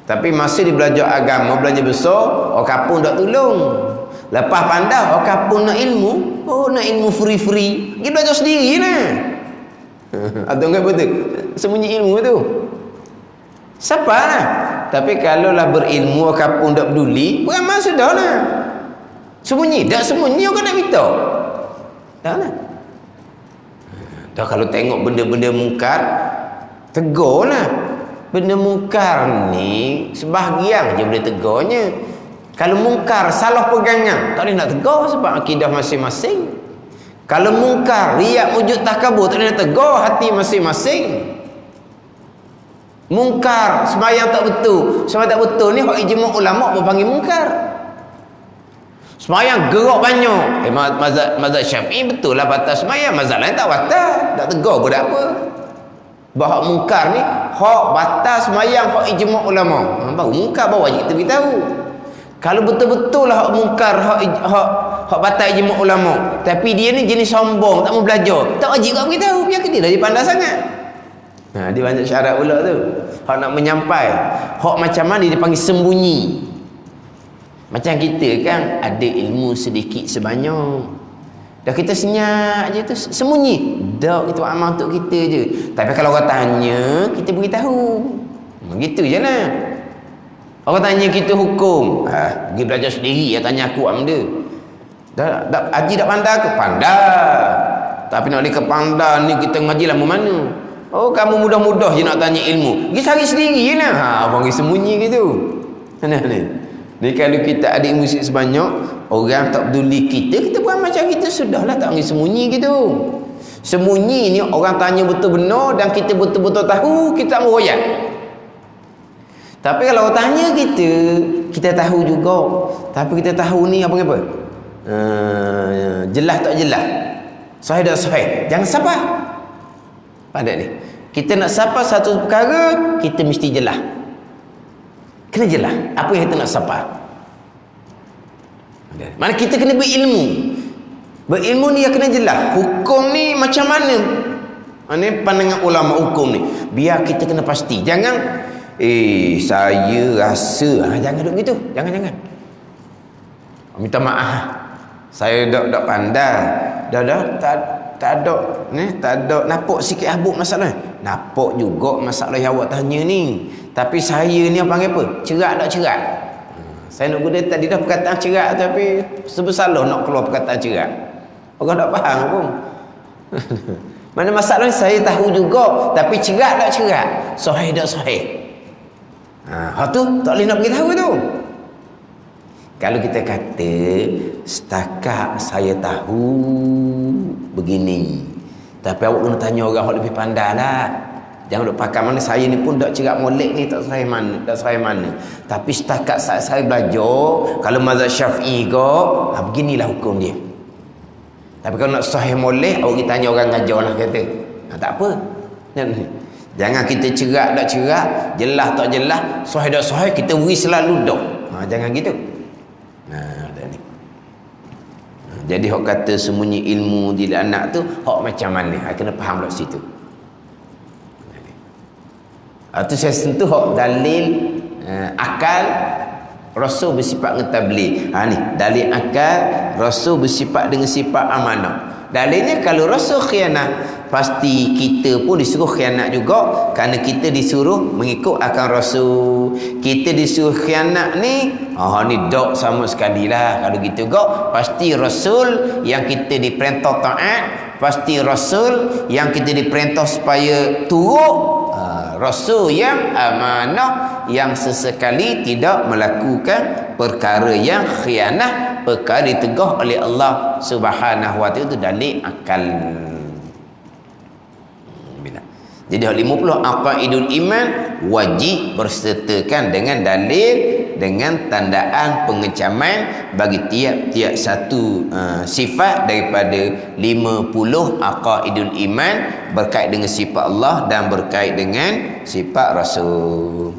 Tapi masa dia belajar agama, belanja besar, orang kampung tak tolong. Lepas pandai, orang kampung nak ilmu. Nak ilmu free-free. Dia belajar sendiri lah. Atau enggak betul? Sembunyi ilmu tu. Siapa lah? Tapi kalau lah berilmu, orang kampung tak peduli, beramal sudah lah. Sembunyi, tak sembunyi orang nak minta. Tak lah. Dah kalau tengok benda-benda mungkar, tegur lah. Benda mungkar ni sebahagian je boleh tegurnya. Kalau mungkar salah pegangan, tak boleh nak tegur sebab akidah masing-masing. Kalau mungkar riak wujud takabur, tak boleh nak tegur, hati masing-masing. Mungkar sembahyang tak betul, sembahyang tak betul ni hak ijma' ulama' berpanggil mungkar. Semayang gerak banyak. Mazhab Syafi'i betul lah batas semayang. Mazhab lain tak batas. Tak tegur pun tak apa. Bahak mungkar ni hak batas semayang, hak ijma' ulama'. Baru mungkar, baru wajib kita beritahu. Kalau betul-betul lah hak mungkar, hak batas ijma' ulama', tapi dia ni jenis sombong, tak mau belajar, tak wajib kau beritahu. Biar dia dah dia pandai sangat. Dia banyak syarat pula tu. Hak nak menyampai. Hak macam mana dia panggil sembunyi. Macam kita kan ada ilmu sedikit sebanyak, dah kita senyap je tu, sembunyi. Dah kita buat amal untuk kita je. Tapi kalau orang tanya, kita beritahu. Begitu je lah. Orang tanya kita hukum, pergi belajar sendiri, ya tanya aku apa benda. Dah haji tak pandai ke? Pandai. Tapi nak boleh ke pandai ni kita ngaji lama mana? Oh, kamu mudah-mudah je nak tanya ilmu. Pergi cari sendiri je lah. Panggil sembunyi gitu. Ni. Jadi kalau kita ada ilmu sebanyak, orang tak peduli kita buat macam kita, sudahlah, tak boleh sembunyi gitu. Sembunyi ni orang tanya betul benar dan kita betul-betul tahu, kita tak meroyak. Tapi kalau orang tanya kita tahu juga. Tapi kita tahu ni apa-apa? Jelas tak jelas? Sahih tak sahih? Jangan sapa. Pada ni. Kita nak sapa satu perkara, kita mesti jelas. Kena jelas apa yang kita nak sapa. Mana kita kena berilmu. Berilmu ni yang kena jelas. Hukum ni macam mana? Ini pandangan ulama hukum ni. Biar kita kena pasti. Jangan saya rasa. Jangan duduk gitu. Jangan. Minta maaf. Saya tak pandai. Dah tak ada nampak sikit habuk masalah. Nampak juga masalah yang awak tanya ni. Tapi saya ni panggil apa? Cerak tak cerak? Saya nak guna tadi dah perkataan cerak, tapi sebesarlah nak keluar perkataan cerak. Orang tak faham pun. Mana masalah ni saya tahu juga, tapi cerak tak cerak? Sahih tak sahih? Tu tak boleh nak beritahu tu. Kalau kita kata setakat saya tahu begini, tapi awak kena tanya orang yang lebih pandai lah. Jangan duk pakai mana saya ni pun tak cerak molek ni, tak sahih mana. Tapi setakat saat saya belajar, kalau mazhab Syafi'i ke, beginilah hukum dia. Tapi kalau nak sahih molek, awak kita tanya orang ngajar lah kata. Tak apa. Jangan kita cerak tak cerak, jelas tak jelas, sahih tak sahih, kita beri selalu dah. Jangan gitu. Jadi hok kata sembunyi ilmu di anak tu hok macam mana? Kena faham kat situ. Itu saya sentuh hok dalil akal Rasul bersifat dengan tabligh. Ni dalil akal Rasul bersifat dengan sifat amanah. Dalilnya kalau Rasul khianat, pasti kita pun disuruh khianat juga, kerana kita disuruh mengikut akan Rasul. Kita disuruh khianat ni, ni dok sama sekali lah. Kalau gitu kok pasti Rasul yang kita diperintah taat, pasti Rasul yang kita diperintah supaya turut, Rasul yang amanah, yang sesekali tidak melakukan perkara yang khianat, perkara ditegah oleh Allah Subhanahu wa taala. Itu dalil akal. Jadi hal 50 aqaidul iman wajib bersertakan dengan dalil, dengan tandaan pengecaman bagi tiap-tiap satu sifat daripada 50 aqaidul iman berkait dengan sifat Allah dan berkait dengan sifat Rasul.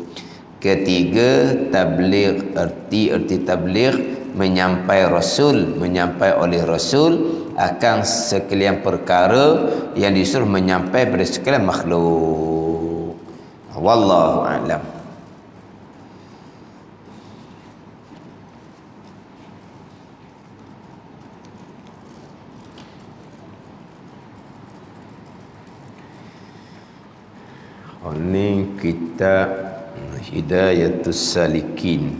Ketiga, tabligh, erti tabligh menyampai Rasul, menyampai oleh Rasul akan sekalian perkara yang disuruh menyampai pada sekalian makhluk. Wallahu a'lam. Ini kitab Hidayatus Salikin,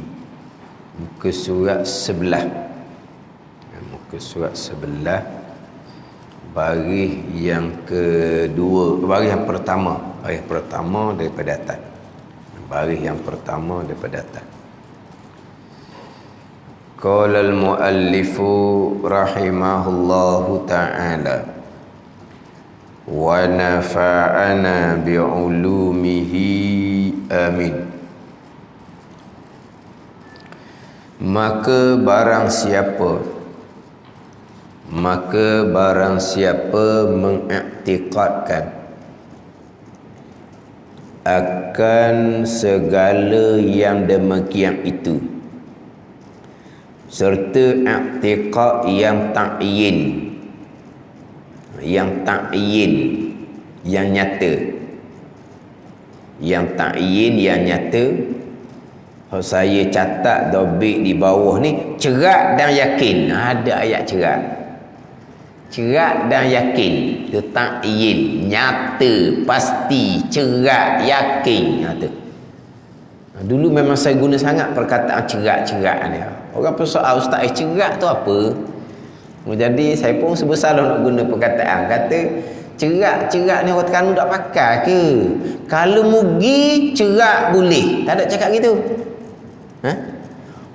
muka surat 11. Muka surat 11, baris yang kedua, baris yang pertama, baris pertama daripada atas. Baris yang pertama daripada atas. Qala al-muallifu rahimahullahu ta'ala wa nafa'ana bi'ulumihi amin. Maka barang siapa mengiktikadkan akan segala yang demikian itu, serta iktikad yang ta'yin, yang nyata, yang ta'yin, yang nyata. Saya catat dobik di bawah ni, cerak dan yakin. Ada ayat cerak dan yakin. Itu ta'yin, nyata, pasti, cerak, yakin. Dulu memang saya guna sangat perkataan cerak ni. Orang pun soal, ustaz, cerak tu apa? Jadi saya pun sebesalah nak guna perkataan. Kata cerak ni orang Terengganu tak pakai ke? Kalau mugi cerak boleh. Tak ada cakap gitu.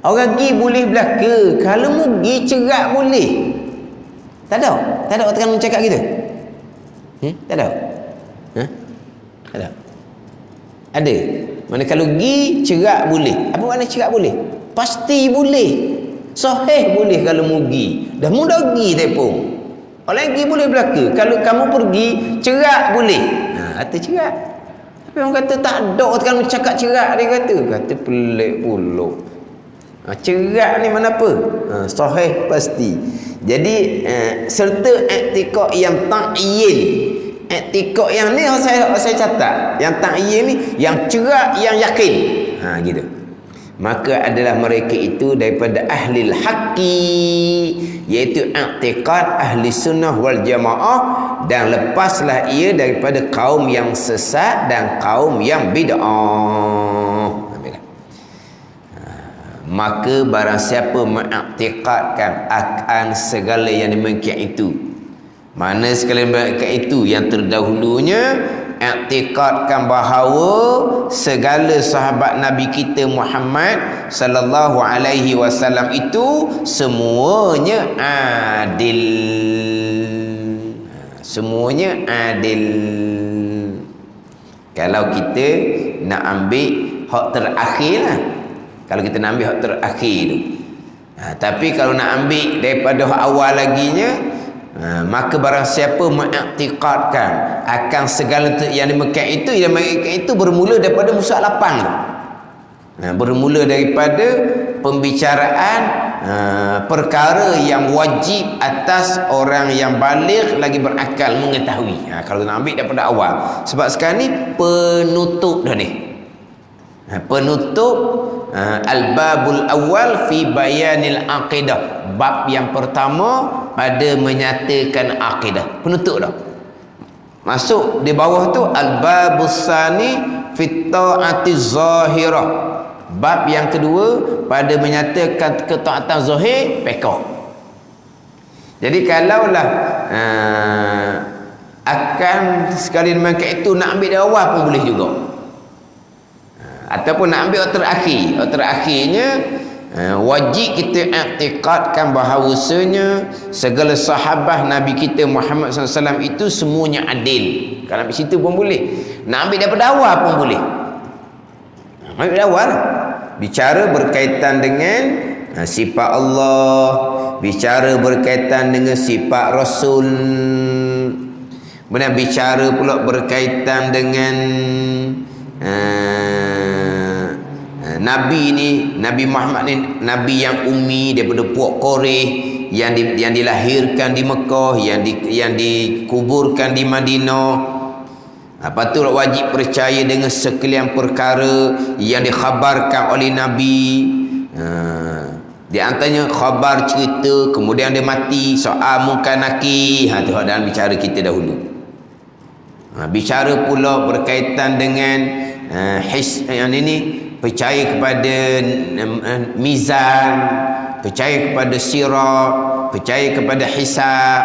Orang gi boleh belaka, kalau mugi cerak boleh. Tak ada orang Terengganu cakap gitu. Tak ada. Tak ada. Ada. Mana kalau gi cerak boleh. Apa makna cerak boleh? Pasti boleh. Sahih boleh kalau mugi. Dah mudah gi tepung. Orang gi boleh belaka. Kalau kamu pergi cerak boleh. Kata cerak. Tapi orang kata tak ada orang Terengganu cakap cerak, dia kata pelik pula. Cerak ni mana apa? Sahih pasti. Jadi serta iktikad yang ta'yin. Iktikad yang ni saya catat. Yang ta'yin ni, yang cerak, yang yakin. Gitu. Maka adalah mereka itu daripada ahlil haqqi, iaitu i'tiqad ahli sunnah wal jamaah, dan lepaslah ia daripada kaum yang sesat dan kaum yang bid'ah. Maka barang siapa mengiktikadkan akan segala yang demikian itu, mana segala yang demikian itu, yang terdahulunya iktikadkan bahawa segala sahabat Nabi kita Muhammad sallallahu alaihi wasallam itu semuanya adil. Semuanya adil. Kalau kita nak ambil hak terakhir lah. Kalau kita nak ambil hak terakhir tu. Tapi kalau nak ambil daripada hak awal laginya, maka barang siapa mengiktikadkan akan segala yang demikian itu bermula daripada musa 8 tu. Bermula daripada pembicaraan perkara yang wajib atas orang yang baligh lagi berakal mengetahui. Kalau nak ambil daripada awal, sebab sekarang ni penutup dah ni. Penutup al-babul awal fi bayanil aqidah. Bab yang pertama pada menyatakan akidah. Penutup dah. Masuk di bawah tu al-babus sani fi ta'ati zahirah. Bab yang kedua pada menyatakan ketaatan zahir pekak. Jadi kalaulah akan sekali mereka itu nak ambil dari awal pun boleh juga. Ataupun nak ambil terakhir. Terakhirnya wajib kita i'tiqadkan bahawasanya segala sahabat Nabi kita Muhammad SAW itu semuanya adil. Kalau ambil situ pun boleh. Nak ambil daripada awal pun boleh. Ambil dari awal. Bicara berkaitan dengan sifat Allah, bicara berkaitan dengan sifat Rasul, kemudian bicara pula berkaitan dengan Nabi ni, Nabi Muhammad ni Nabi yang ummi daripada puak Quraisy yang dilahirkan di Mekah, yang dikuburkan di Madinah. Lepas tu wajib percaya dengan sekalian perkara yang dikhabarkan oleh Nabi. Di antaranya khabar cerita kemudian dia mati, soal munkar nakir. Tu dalam bicara kita dahulu. Bicara pula berkaitan dengan yang ini, percaya kepada mizan, percaya kepada sirat, percaya kepada hisab,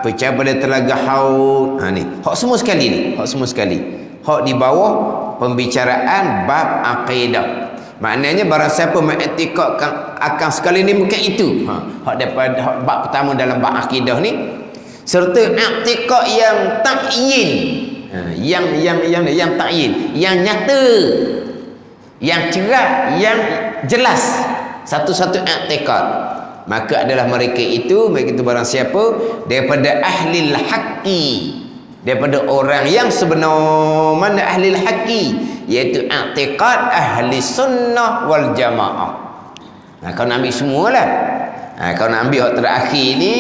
percaya pada telaga haud. Ni hak semua sekali ni, hak semua sekali. Hak di bawah pembicaraan bab akidah. Maknanya barang siapa mengiktikadkan akan sekali ni bukan itu. Hak daripada hak bab pertama dalam bab akidah ni, serta iktikad yang takyin. Yang takyin, yang nyata, yang cerah, yang jelas, satu-satu i'tikad. Maka adalah mereka itu barang siapa daripada ahli al-haqqi, daripada orang yang sebenar mana ahli al-haqqi, iaitu i'tikad ahli sunnah wal jamaah. Kau nak ambil semualah. Kau nak ambil hak terakhir ni,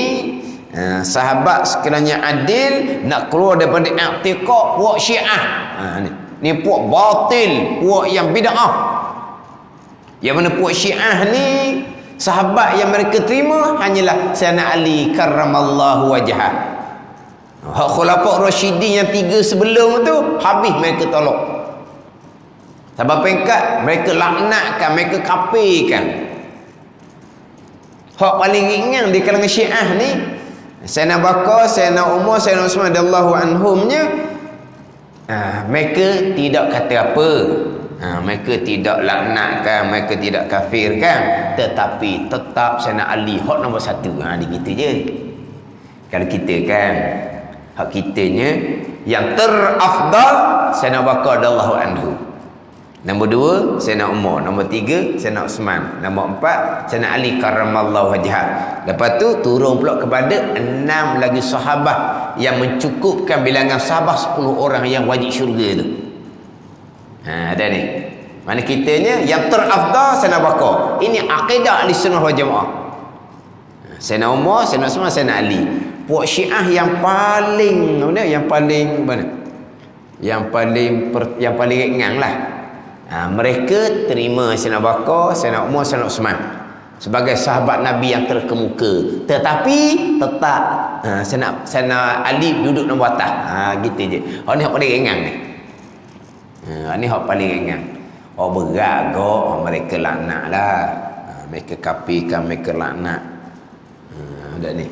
sahabat sekiranya adil, nak keluar daripada i'tikad puak Syiah. Ni puak batil, puak yang bid'ah. Yang mana puak Syiah ni, sahabat yang mereka terima hanyalah Sayyidina Ali karramallahu wajhah. Hak khulafa' Rasyidin yang 3 sebelum tu habis mereka tolak. Sebab pengkat mereka laknatkan, mereka kafirkan. Hak paling ringan di kalangan Syiah ni, Sayyidina Bakar, Sayyidina Umar, Sayyidina Utsman radhiyallahu anhumnya, mereka tidak kata apa. Mereka tidak laknatkan, mereka tidak kafirkan, tetapi tetap Sayyidina Ali hak nombor 1. Di kita je. Kalau kita kan, hak kitanya yang terafdal Sayyidina Bakar radhiyallahu anhu. Nombor 2 Sayyidina Umar, nombor 3 Sayyidina Utsman, nombor 4 Sayyidina Ali karramallahu wajhah. Lepas tu turun pula kepada 6 lagi sahabat yang mencukupkan bilangan sahabat 10 orang yang wajib syurga tu. Ada ni. Mana kitanya yang terafdal Sayyidina Bakar. Ini akidah Ahlussunnah wal Jamaah. Sayyidina Umar, Sayyidina Utsman, Sayyidina Ali. Puak Syiah yang paling mana? Yang paling ringan lah. Mereka terima Sayyidina Bakar, Sayyidina Umar, Sayyidina Utsman sebagai sahabat Nabi yang terkemuka. Tetapi tetap Sayyidina Ali duduk nombor atas. Gitu je. Ni hak paling ringan ni. Ni hak paling ringan. Berat kok mereka laknat lah. Mereka kafirkan, mereka laknat. Ada ni.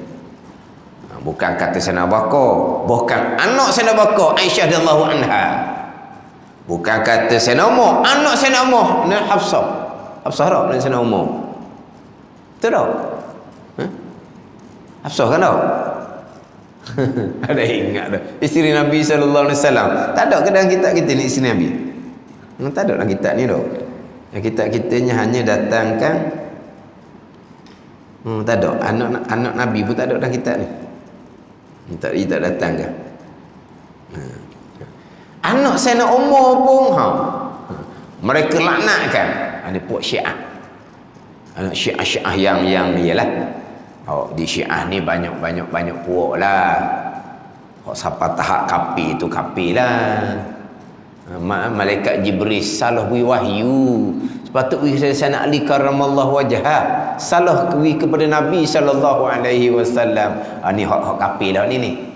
Bukan kata Sayyidina Bakar, bukan anak Sayyidina Bakar, Aisyah radhiyallahu anha. Bukan kata Sayyidina Umar, anak Sayyidina Umar, ni Hafsah. Hafsah dah dengan Sayyidina Umar. Betul tak? Hafsah kan tak? Ada ingat dah. Isteri Nabi sallallahu alaihi wasallam. Tak ada ke dalam kitab kita ni isteri Nabi? Tak ada dalam kitab ni dah. Yang kitab kitanya hanya datangkan tak ada. Anak Nabi pun tak ada dalam kitab ni. Tak datangkan. Anak Sayyidina Umar pun mereka laknatkan. Ada puak Syiah. Syiah yang ialah di Syiah ni banyak puak lah. Siapa tahap kapi itu kapi lah. Malaikat Jibril salah beri wahyu. Sepatut beri Sayyidina Ali karramallahu wajhah. Salah beri kepada Nabi sallallahu alaihi wasallam. Ni hak kapi lah ni.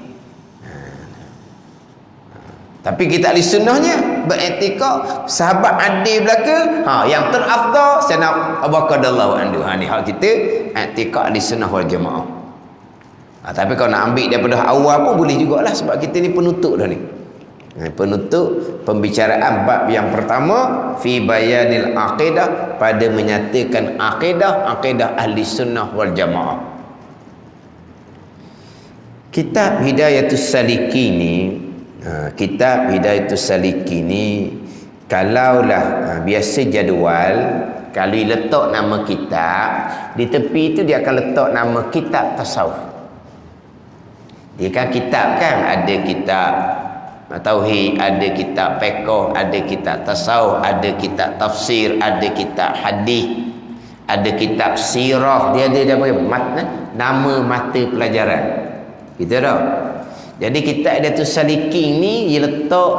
Tapi kita ahli sunnahnya beriktikad sahabat adil belaka, yang terafdal Sayyidina Abu Bakar radhiyallahu anhu. Ni hak kita iktikad ahli sunnah wal jamaah. Tapi kalau nak ambil daripada awal pun boleh jugalah, sebab kita ni penutup dah ni. Penutup pembicaraan bab yang pertama fi bayanil aqidah, pada menyatakan akidah ahli sunnah wal jamaah. Kitab Hidayatus Salikin ni, kitab Hidayatus Salikin ni, kalaulah biasa jadual, kalau letak nama kitab di tepi itu dia akan letak nama kitab tasawuf. Dia kan kitab kan, ada kitab tauhid, ada kitab fiqh, ada kitab tasawuf, ada kitab tafsir, ada kitab hadis, ada kitab sirah. Dia ada nama mata pelajaran. Gitu dah. Jadi kitab Hidayatus Salikin ni dia letak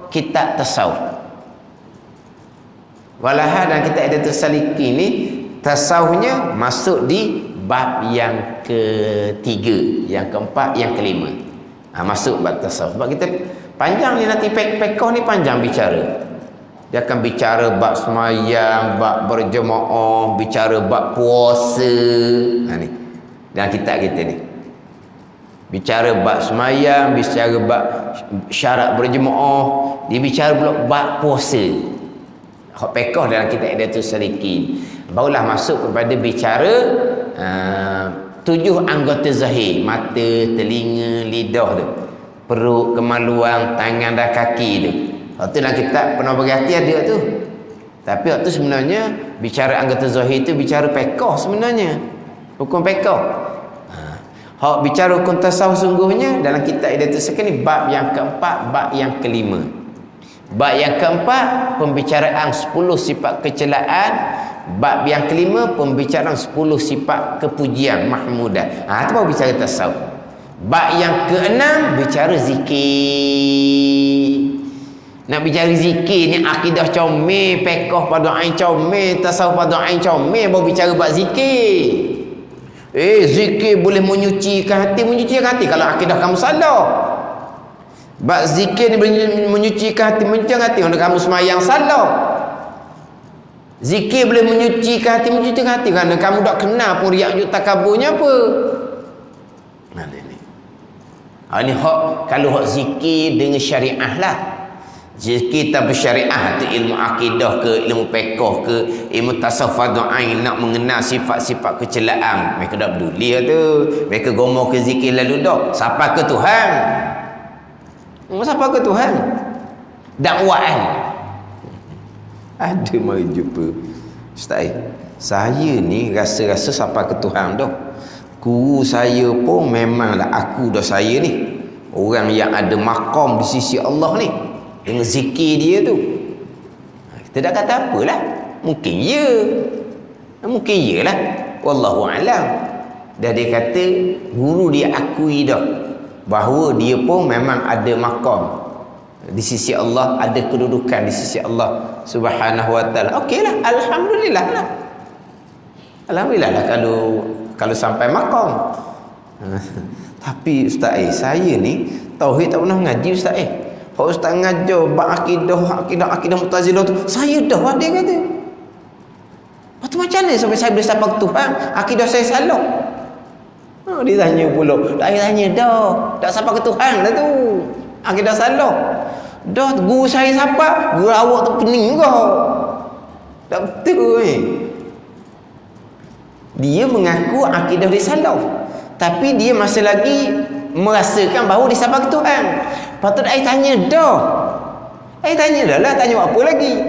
kitab tasawuf. Walahal dalam kitab Hidayatus Salikin ni tasawufnya masuk di bab yang ketiga, yang keempat, yang kelima. Masuk bab tasawuf. Sebab kita panjang ni nanti fiqh ni panjang bicara. Dia akan bicara bab semayang, bab berjemaah, bicara bab puasa. Ni dalam kitab kita ni. Bicara bab semayang, bicara bab syarat berjemaah, dia bicara pula bab puasa. Hak fiqh dalam kitab Hidayatus Salikin. Barulah masuk kepada bicara 7 anggota zahir, mata, telinga, lidah tu, perut, kemaluan, tangan dan kaki tu. Waktu dalam kitab Penuh Berhati ada tu. Tapi waktu sebenarnya bicara anggota zahir tu bicara fiqh sebenarnya. Hukum fiqh. Hak bicara hukum tasawuf sungguhnya dalam kitab Hidayatus Salikin ni bab yang keempat, bab yang kelima. Bab yang keempat pembicaraan 10 sifat kecelaan. Bab yang kelima pembicaraan 10 sifat kepujian mahmudah. Itu baru bicara tasawuf. Bab yang keenam bicara zikir. Nak bicara zikir ni akidah comel, fiqh pada ain comel, tasawuf pada ain comel, baru bicara bab zikir. Zikir boleh menyucikan hati kalau akidah kamu salah. Bab zikir ni menyucikan hati, kalau kamu semayang salah. Zikir boleh menyucikan hati kerana kamu tak kenal pun riak wujud takaburnya apa. Ini hak, kalau hak zikir dengan syariah lah. Zikir tanpa syariah tu ilmu akidah ke, ilmu fiqh ke, ilmu tasawuf ain, nak mengenal sifat-sifat kecelaan, mereka tak peduli tu. Mereka gomor ke zikir lalu dah. Siapa ke Tuhan? Siapa ke Tuhan? Dakwaan. Ada mari jumpa Ustaz, saya ni rasa-rasa siapa ke Tuhan dah. Guru saya pun memanglah aku dah, saya ni orang yang ada maqam di sisi Allah ni, dengan zikir dia tu. Kita dah kata apalah, mungkin ya, mungkin iyalah, wallahu alam. Dah dia kata guru dia akui dah bahawa dia pun memang ada maqam di sisi Allah, ada kedudukan di sisi Allah Subhanahu wa taala. Okeylah, alhamdulillah lah. Alhamdulillah lah kalau sampai maqam. Tapi Ustaz, saya ni tauhid tak pernah ngaji Ustaz. Kalau Ustaz ngajar bab akidah Mu'tazilah tu, saya dah dia kata. Lepas tu macam mana sampai saya boleh sampai ke Tuhan? Akidah saya salah. Dia tanya pula. Tak tanya dah. Tak sampai ke Tuhan dah tu. Akidah salah. Dah guru saya siapa? Guru awak tu pening kau. Tak betul Dia mengaku akidah dia salah, tapi dia masih lagi merasakan bahawa dia sampai ke Tuhan. Patut tanya dah. Tanya dah lah. Tanya apa lagi?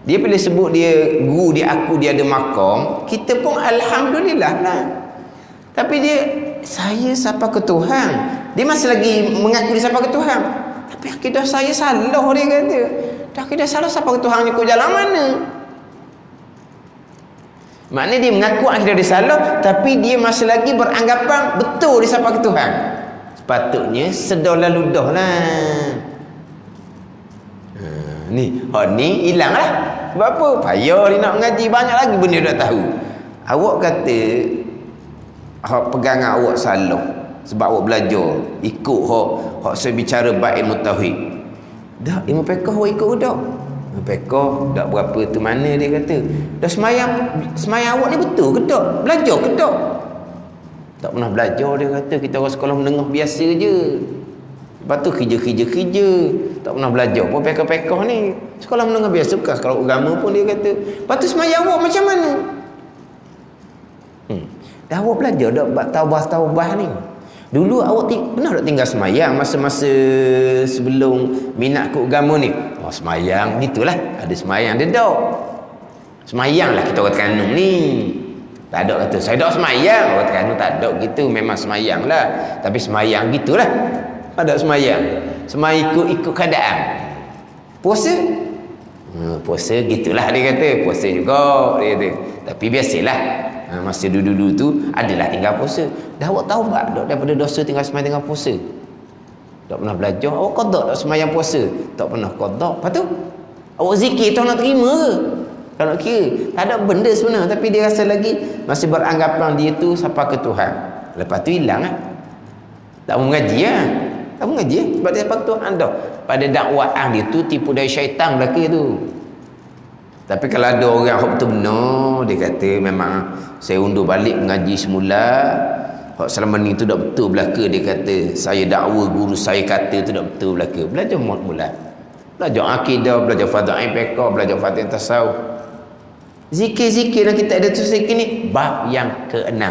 Dia bila sebut dia guru dia aku dia ada maqam, kita pun alhamdulillah lah. Tapi dia, saya sampai ke Tuhan. Dia masih lagi mengaku dia sampai ke Tuhan. Tapi akidah saya salah, dia kata. Dah akidah salah sampai ke Tuhan, ikut jalan mana? Maknanya dia mengaku akhirnya dia salah, tapi dia masih lagi beranggapan betul dia sampai ke Tuhan. Sepatutnya sedar lalu dah lah. Ni hilang lah. Sebab apa? Payah dia nak mengaji, banyak lagi benda dia tak tahu. Awak kata hak pegangan awak salah sebab awak belajar ikut hak saya bicara bab ilmu tauhid. Dah ilmu fiqh awak ikut dah. Ilmu fiqh dak berapa tu mana dia kata. Dah semayang awak ni betul ke tak? Belajar ke tak? Tak pernah belajar dia kata. Kita orang sekolah menengah biasa je. Lepas tu kerja. Tak pernah belajar pun fiqh ni. Sekolah menengah biasa bukan sekolah agama pun dia kata. Lepas tu semayang awak macam mana? Dah awak belajar dak bab taubah ni. Dulu awak pernah tak tinggal semayang masa-masa sebelum minat ke agama ni? Oh semayang gitulah. Ada semayang dia dak. Semayang lah kita orang Terengganu ni. Tak ada kata saya dak semayang. Orang Terengganu tak ada gitu, memang semayang lah. Tapi semayang gitulah. Ada semayang. Semayang ikut keadaan. Puasa? Puasa gitulah dia kata. Puasa juga dia kata. Tapi biasalah. Masa dulu-dulu tu adalah tinggal puasa. Dah awak tahu tak daripada dosa tinggal semayang tinggal puasa? Tak pernah belajar. Awak qada tak semayang puasa? Tak pernah qada. Lepas tu awak zikir tak nak terima ke? Tak nak kira. Tak ada benda sebenarnya, tapi dia rasa lagi masih beranggapan dia tu sampai ke Tuhan. Lepas tu hilang lah. Tak mau mengaji lah. Tak mau mengaji lah. Sebab dia sampai ke Tuhan dah. Pada dakwaan dia tu tipu dari syaitan belaka tu. Tapi kalau ada orang yang betul benar, dia kata memang saya undur balik mengaji semula. Hak selama ni tu tak betul belaka, dia kata saya dakwa guru saya kata tu tak betul belaka. Belajar mula. Belajar akidah, belajar fadhail fiqh, belajar fadhail tasawuf. Zikir-zikir yang kita ada tu zikir ni bab yang ke-6.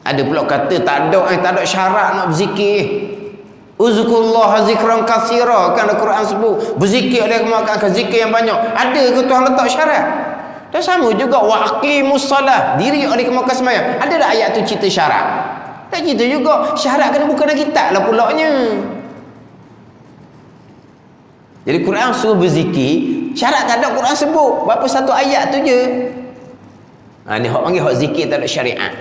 Ada pula kata tak ada syarat nak berzikir. Uzkurullah zikran katsira, kan Al-Quran sebut berzikir ada kemakan zikir yang banyak. Ada ke Tuhan letak syarat? Dan sama juga wa aqimus solah, diri oleh kemakan sembahyang. Ada tak ayat tu cerita syarat? Tak cerita juga. Syarat kena bukan dalam kitab lah pulaknya. Jadi Quran suruh berzikir, syarat tak ada Quran sebut. Berapa satu ayat tu je. Ni hak panggil hak zikir tak ada syariat.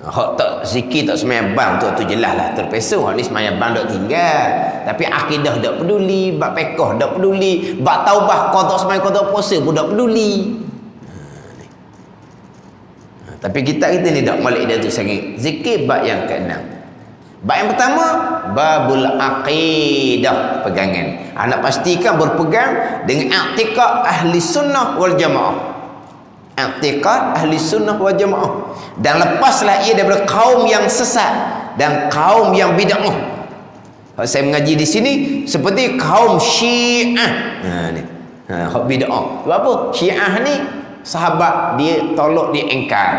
Hak tak zikir tak semayang bang tu jelas lah terpeso. Hak ni semayang bang tak tinggal. Tapi akidah tak peduli, bab fiqh tak peduli, bab taubah qada semayang qada puasa pun tak peduli. Tapi kita ni tak malik dia tu sangat. Zikir bab yang ke-6. Bab yang pertama babul aqidah, pegangan. Nak pastikan berpegang dengan i'tiqad ahli sunnah wal jamaah. I'tiqad ahli sunnah wal jamaah, dan lepaslah ia daripada kaum yang sesat dan kaum yang bid'ah. Saya mengaji di sini seperti kaum Syiah. Hak bid'ah. Sebab apa? Syiah ni sahabat dia tolak, dia engkar.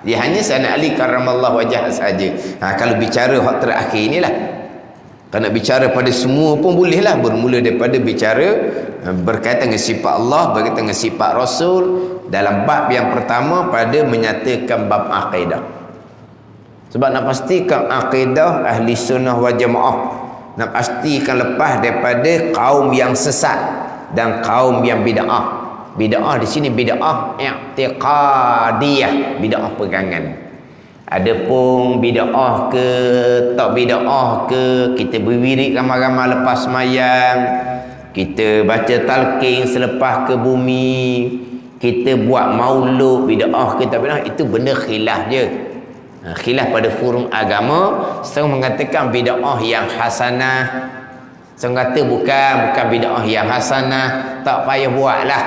Dia hanya Sayyidina Ali karramallahu wajhah saja. Kalau bicara hak terakhir inilah. Kalau nak bicara pada semua pun bolehlah, bermula daripada bicara berkaitan dengan sifat Allah, berkaitan dengan sifat Rasul. Dalam bab yang pertama pada menyatakan bab akidah. Sebab nak pastikan akidah ahli sunnah wal jamaah, nak pastikan lepas daripada kaum yang sesat dan kaum yang bid'ah. Bid'ah di sini bid'ah i'tiqadiyah, bid'ah pegangan. Adapun bid'ah ke tak bid'ah ke, kita berwirid ramai-ramai lepas sembahyang, kita baca talqin selepas ke bumi, kita buat maulud, bid'ah ke tak bid'ah, itu benda khilaf je. Khilaf pada forum agama. Setengah mengatakan bid'ah yang hasanah, setengah kata bukan bid'ah yang hasanah, tak payah buatlah.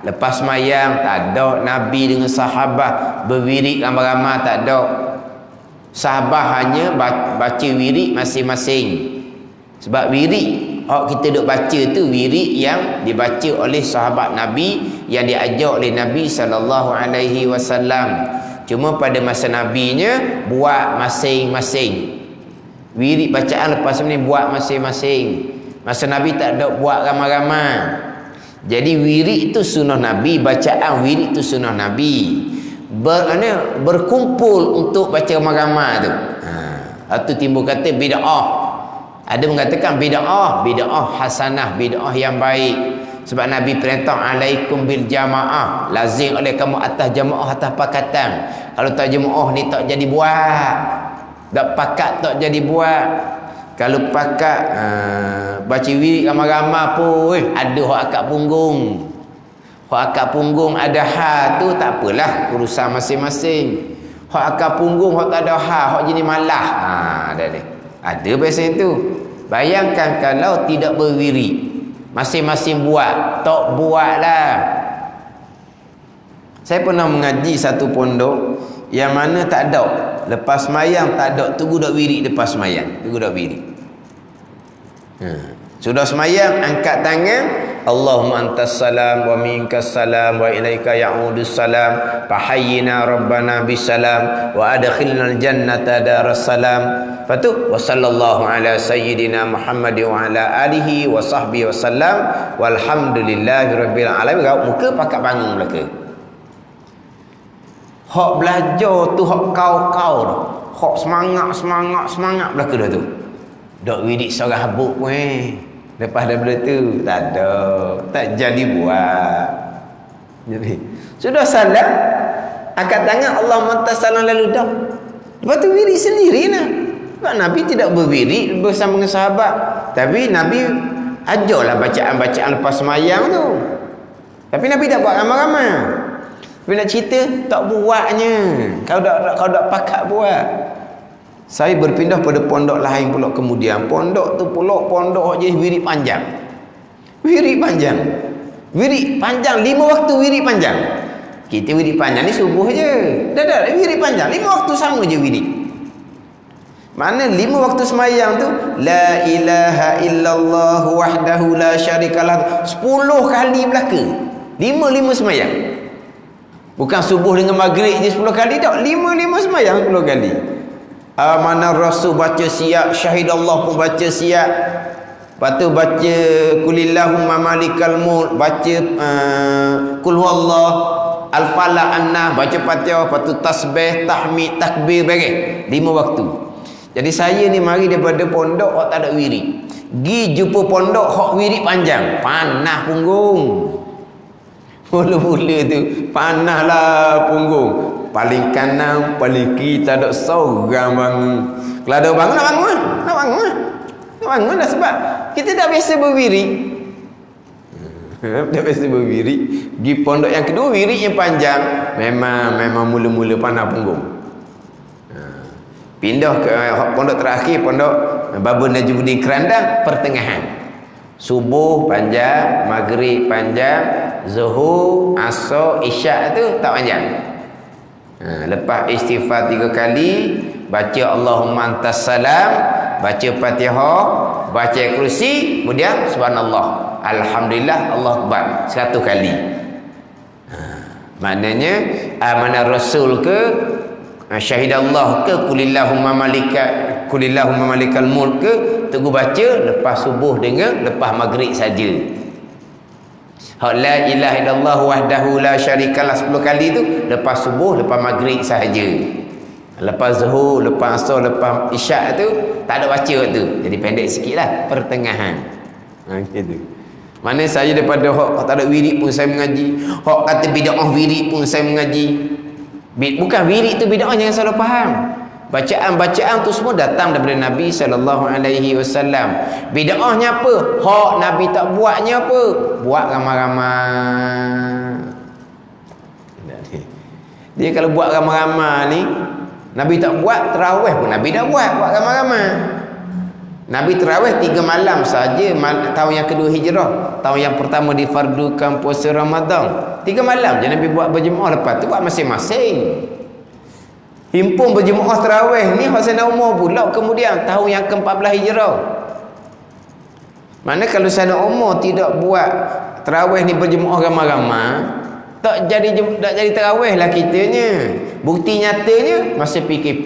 Lepas sembahyang tak ada Nabi dengan sahabat berwirid ramai-ramai, tak ada. Sahabat hanya baca wirid masing-masing. Sebab wirid kita duk baca tu wirid yang dibaca oleh sahabat Nabi, yang diajar oleh Nabi SAW. Cuma pada masa Nabinya buat masing-masing. Wirid bacaan lepas ni buat masing-masing. Masa Nabi tak ada buat ramai-ramai. Jadi wirid itu sunnah Nabi, bacaan wirid itu sunnah Nabi. Berkumpul untuk baca ramai-ramai tu. Itu timbul kata bid'ah. Ada mengatakan bid'ah hasanah, bid'ah yang baik. Sebab Nabi perintah alaikum bil jamaah, lazim oleh kamu atas jamaah, atas pakatan. Kalau tak jamaah ni tak jadi buat, tak pakat tak jadi buat. Kalau pakat baca wirid ramai-ramai pun ada hak akad punggung. Hak akad punggung ada hal tu tak apalah, urusan masing-masing. Hak akad punggung hak tak ada hal, hak jenis malah. Ada ni. Ada biasa itu. Bayangkan kalau tidak berwirid, masing-masing buat, tak buatlah. Saya pernah mengaji satu pondok yang mana tak ada, lepas semayang tak ada, tunggu dak wirid lepas semayang, tunggu dak wirid. Sudah semayang, angkat tangan, Allahumma antas salam wa minkas salam wa ilaika ya'udus salam fahayyina rabbana bisalam wa adkhilnal jannata daras salam. Lepas wa sallallahu ala sayyidina Muhammad wa ala alihi wa sahbihi wa sallam walhamdulillahi rabbil alamin. Muka pakat bangun belaka. Hak belajar tu hak kau-kau tu. Hak semangat belaka dah tu. Dak wirid seorang habuk pun lepas daripada tu tak ada, tak jadi buat. Jadi sudah salam, angkat tangan Allahumma antas salam lalu dah. Lepas tu wirid sendiri nah. Sebab Nabi tidak berwirid bersama dengan sahabat, tapi Nabi ajarlah bacaan-bacaan lepas semayang tu. Tapi Nabi tak buat ramai-ramai. Bila cerita tak buatnya. Kalau tak pakat buat. Saya berpindah pada pondok lain pula kemudian. Pondok tu pula pondok je wirid panjang. Wirid panjang. Wirid panjang 5 waktu wirid panjang. Kita wirid panjang ni subuh je. Dah wirid panjang 5 waktu sama je wirid. Mana 5 waktu semayang tu la ilaha illallah wahdahu la syarikalah 10 kali belaka. 5 semayang. Bukan subuh dengan maghrib je 10 kali tak. 5 semayang 10 kali. Mana Rasul baca siap, syahidallah pun baca siap. Lepas tu baca kulillahumma malikal mulk, baca kul huwallah, al-falaq, an-nas, baca Fatihah, lepas tu tasbih, tahmid, takbir, beres 5 waktu. Jadi saya ni mari daripada pondok hak tak ada wirid. Gi jumpa pondok hak wirid panjang, panah punggung. Mula-mula tu panahlah punggung. Paling kanan, paling kiri tak ada seorang bangun. Kalau ada bangun, nak bangun. Nak bangun dah sebab kita dah biasa berwirid. Dah biasa berwirid. Pergi pondok yang kedua, wirid yang panjang. Memang mula-mula panah punggung. Pindah ke pondok terakhir, pondok Baba Najmuddin Kerandang, pertengahan. Subuh panjang, maghrib panjang, zuhur, asar, isyak tu tak panjang. Lepas istighfar 3 kali, baca Allahumma antas salam, baca Fatihah, baca kursi, kemudian subhanallah, alhamdulillah, Allah akbar 100 kali. Maknanya amanah Rasul ke syahidallah ke kulillahumma malikal mulk ke tunggu baca lepas subuh dengan lepas maghrib saja. Hak la ilaha illallah wahdahu la syarikalah 10 kali tu lepas subuh, lepas maghrib sahaja. Lepas zuhur, lepas asar, lepas isyak tu tak ada baca tu. Jadi pendek sikitlah, pertengahan. Gitu. Mana saya daripada hak tak ada wirid pun saya mengaji. Hak kata bid'ah wirid pun saya mengaji. Bukan wirid tu bid'ah, jangan salah faham. Bacaan-bacaan tu semua datang daripada Nabi SAW. Bid'ahnya apa? Hak Nabi tak buatnya apa? Buat ramai-ramai. Dia kalau buat ramai-ramai ni, Nabi tak buat, terawih pun Nabi dah buat ramai-ramai. Nabi terawih 3 malam saja tahun yang kedua hijrah. Tahun yang pertama difardukan puasa Ramadan. 3 malam je Nabi buat berjemaah, lepas tu buat masing-masing. Himpun berjemaah terawih ni Sayyidina Umar pula kemudian tahun yang ke-14 hijrah. Mana kalau Sayyidina Umar tidak buat terawih ni berjemaah ramai-ramai, tak jadi terawih lah kitanya. Bukti nyatanya masa PKP.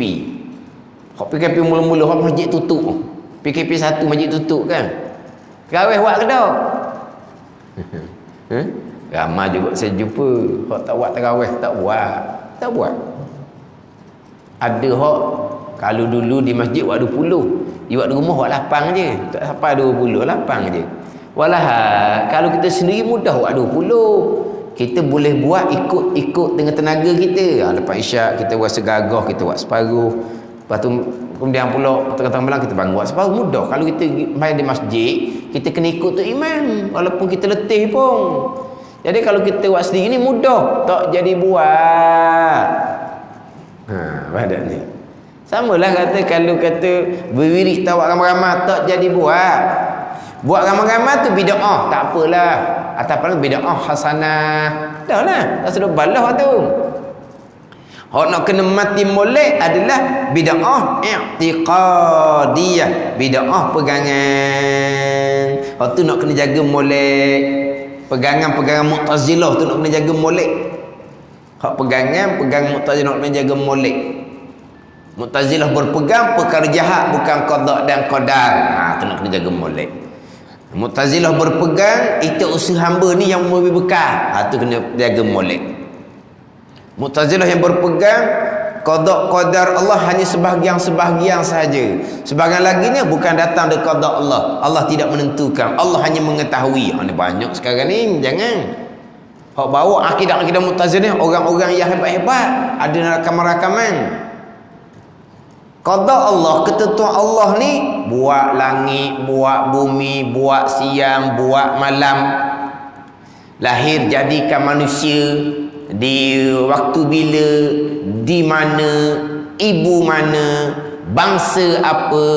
Hak PKP mula-mula hak masjid tutup. PKP 1 masjid tutup kan. Terawih buat ke tak? Ramai juga saya jumpa hak tak buat terawih, tak buat. Ada hak kalau dulu di masjid buat 20, di buat rumah buat 8 je. Tak sampai 20, 8 je. Walaha, kalau kita sendiri mudah buat 20. Kita boleh buat ikut dengan tenaga kita. Lepas isyak kita rasa gagah, kita buat separuh. Lepas tu kemudian pula tengah-tengah malam kita bangun buat separuh. Mudah. Kalau kita main di masjid, kita kena ikut tu imam walaupun kita letih pun. Jadi kalau kita buat sendiri ni mudah, tak jadi buat. Pada ni. Samalah kata kalau kata berwirid tawak ramai-ramai tak jadi buat. Buat ramai-ramai tu bid'ah, tak apalah. Ataupun bid'ah hasanah. Dah lah, dah sudah balah tu. Hak nak kena mati molek adalah bid'ah i'tiqadiyah, bid'ah pegangan. Hak tu nak kena jaga molek. Pegangan Mu'tazilah tu nak kena jaga molek. Hak pegangan Mu'tazilah nak kena jaga molek. Mu'tazilah berpegang perkara jahat bukan qada dan qadar. Tu nak kena jaga molek. Mu'tazilah berpegang itu usaha hamba ni yang lebih bekal. Tu kena jaga molek. Mu'tazilah yang berpegang qada qadar Allah hanya sebahagian-sebahagian saja. Sebahagian lagi ni bukan datang dari qada Allah. Allah tidak menentukan. Allah hanya mengetahui. Ni banyak sekarang ni, jangan. Hak bawa akidah Mu'tazilah orang-orang yang hebat-hebat, ada rakaman-rakaman. Qada Allah, ketentuan Allah ni buat langit, buat bumi, buat siang, buat malam. Lahir jadikan manusia di waktu bila, di mana, ibu mana, bangsa apa,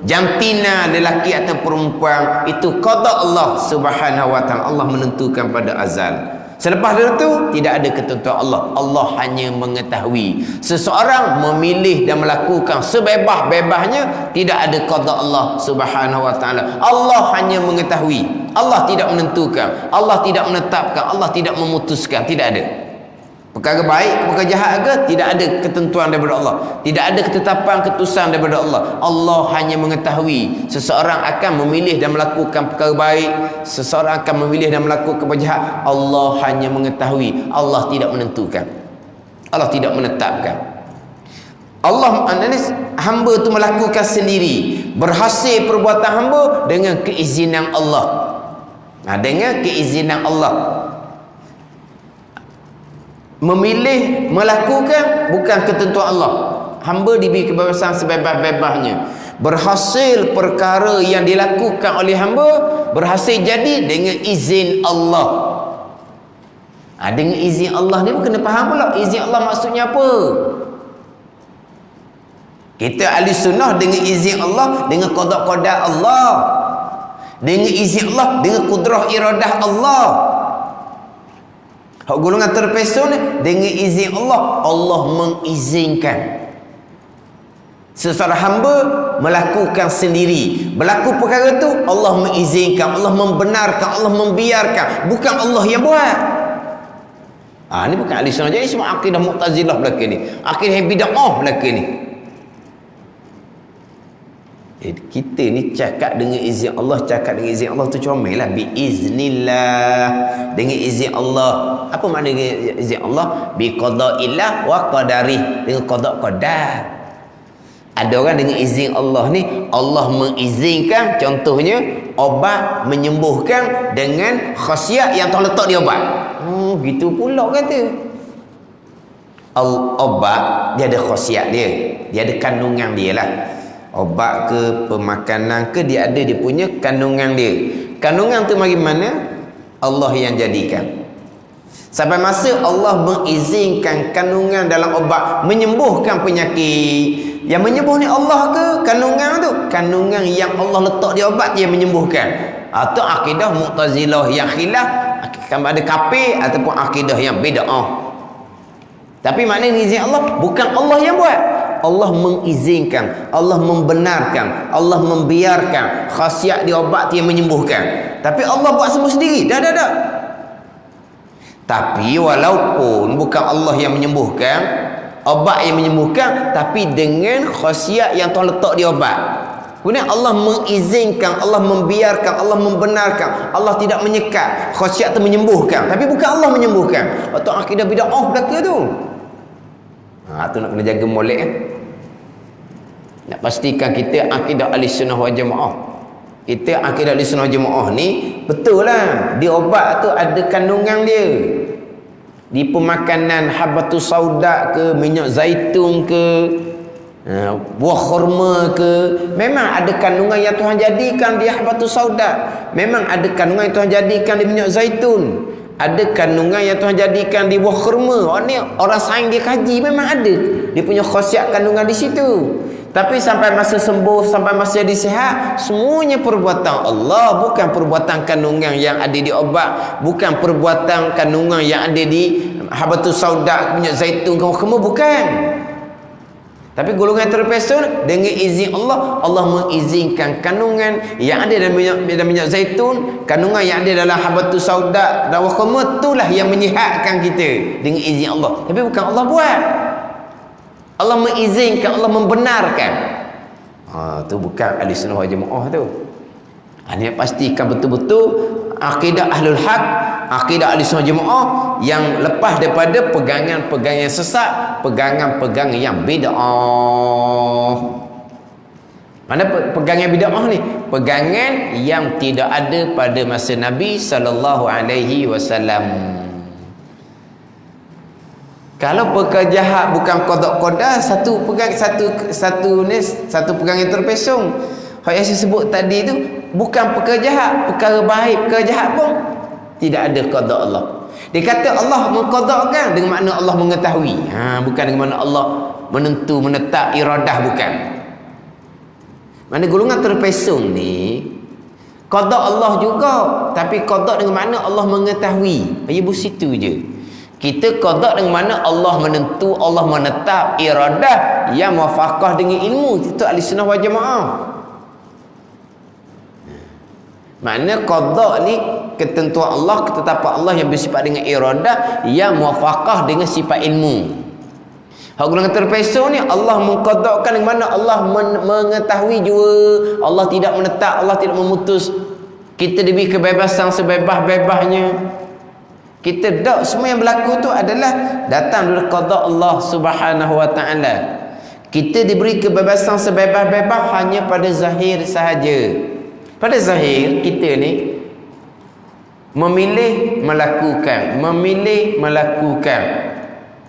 jantina lelaki atau perempuan, itu qada Allah Subhanahu wa taala. Allah menentukan pada azal. Selepas itu tidak ada ketentuan Allah. Allah hanya mengetahui. Seseorang memilih dan melakukan sebebas-bebasnya, tidak ada qada Allah Subhanahu wa taala. Allah hanya mengetahui. Allah tidak menentukan, Allah tidak menetapkan, Allah tidak memutuskan, tidak ada. Perkara baik, perkara jahat ke, tidak ada ketentuan daripada Allah. Tidak ada ketetapan keputusan daripada Allah. Allah hanya mengetahui seseorang akan memilih dan melakukan perkara baik, seseorang akan memilih dan melakukan perkara jahat. Allah hanya mengetahui. Allah tidak menentukan. Allah tidak menetapkan. Allah, hamba tu melakukan sendiri. Berhasil perbuatan hamba dengan keizinan Allah. Dengan keizinan Allah. Memilih melakukan bukan ketentuan Allah. Hamba diberi kebebasan sebebas-bebasnya. Berhasil perkara yang dilakukan oleh hamba, berhasil jadi dengan izin Allah. Dengan izin Allah ni kena faham pula izin Allah maksudnya apa. Kita ahli sunnah dengan izin Allah, dengan qada-qada Allah, dengan izin Allah, dengan kudrah iradah Allah. Hak golongan terpesun dengan izin Allah, Allah mengizinkan seseorang hamba melakukan sendiri. Berlaku perkara tu Allah mengizinkan, Allah membenarkan, Allah membiarkan, bukan Allah yang buat. Ni bukan ahli sunnah. Jadi semua akidah Mu'tazilah belaka ni, akidah bid'ah belaka ni. Kita ni cakap dengan izin Allah, tu comel lah. Biiznillah, dengan izin Allah. Apa makna dengan izin Allah? Biqada'illah wa qadarih, dengan qada' qadar. Ada orang dengan izin Allah ni, Allah mengizinkan, contohnya obat menyembuhkan dengan khasiat yang Allah letak di obat. Gitu pula kata. Obat dia ada khasiat dia ada kandungan dia lah. Obat ke pemakanan ke, dia punya kandungan dia. Kandungan tu bagi mana? Allah yang jadikan. Sampai masa Allah mengizinkan kandungan dalam obat menyembuhkan penyakit. Yang menyembuh ni Allah ke kandungan tu? Kandungan yang Allah letak di obat yang menyembuhkan. Atau akidah Mu'tazilah yang khilaf, ada kafir ataupun akidah yang bid'ah. Tapi maknanya izin Allah bukan Allah yang buat. Allah mengizinkan, Allah membenarkan, Allah membiarkan khasiat di obat yang menyembuhkan. Tapi Allah buat semua sendiri. Dah. Tapi walaupun bukan Allah yang menyembuhkan, obat yang menyembuhkan, tapi dengan khasiat yang Tuhan letak di obat. Kemudian Allah mengizinkan, Allah membiarkan, Allah membenarkan, Allah tidak menyekat. Khasiat itu menyembuhkan, tapi bukan Allah menyembuhkan. Atau akidah bid'ah belaka tu. Tu nak kena jaga molek. Nak pastikan kita akidah ahli sunnah wal jamaah. Kita akidah ahli sunnah jemaah ni betul lah. Di obat tu ada kandungan dia. Di pemakanan habatus sauda ke, minyak zaitun ke, buah kurma ke, memang ada kandungan yang Tuhan jadikan di habatus sauda. Memang ada kandungan yang Tuhan jadikan di minyak zaitun. Ada kandungan yang Tuhan jadikan di buah kurma. Orang sains dia kaji, memang ada. Dia punya khasiat kandungan di situ. Tapi sampai masa sembuh, sampai masa jadi sihat, semuanya perbuatan Allah, bukan perbuatan kandungan yang ada di obat, bukan perbuatan kandungan yang ada di habatus sauda, minyak zaitun, kurma, bukan. Tapi golongan terpesun dengan izin Allah, Allah mengizinkan kandungan yang ada dalam minyak zaitun, kandungan yang ada dalam habatus sauda dan kurma, itulah yang menyihatkan kita dengan izin Allah. Tapi bukan Allah buat. Allah mengizinkan, Allah membenarkan. Tu bukan ahli sunnah wal jemaah tu. Ini pastikan betul-betul akidah ahlul haq, akidah ahli sunnah jemaah yang lepas daripada pegangan-pegangan sesat, pegangan-pegangan yang bid'ah. Mana pegangan bid'ah ni? Pegangan yang tidak ada pada masa Nabi sallallahu alaihi wasallam. Kalau perkara jahat bukan qada satu pegang yang terpesong. Hak yang saya sebut tadi tu bukan perkara jahat, perkara baik, perkara jahat pun tidak ada qada Allah. Dia kata Allah mengqadakan dengan makna Allah mengetahui. Bukan dengan makna Allah menentu, menetap iradah, bukan. Mana golongan terpesong ni qada Allah juga, tapi qada dengan makna Allah mengetahui. Ia bersitu je. Kita qada dengan mana Allah menentu, Allah menetap iradah yang muafaqah dengan ilmu. Itu ahli sunnah wal jemaah. Makna qada ni ketentuan Allah, ketetapan Allah yang bersifat dengan iradah yang muafaqah dengan sifat ilmu. Hak golongan terpesong ni Allah mengqadakan dengan mana Allah mengetahui jua, Allah tidak menetap, Allah tidak memutus. Kita diberi kebebasan sebebas-bebasnya. Kita tak, semua yang berlaku tu adalah datang dari qada Allah Subhanahu wa taala. Kita diberi kebebasan sebebas-bebas hanya pada zahir sahaja. Pada zahir kita ni memilih melakukan.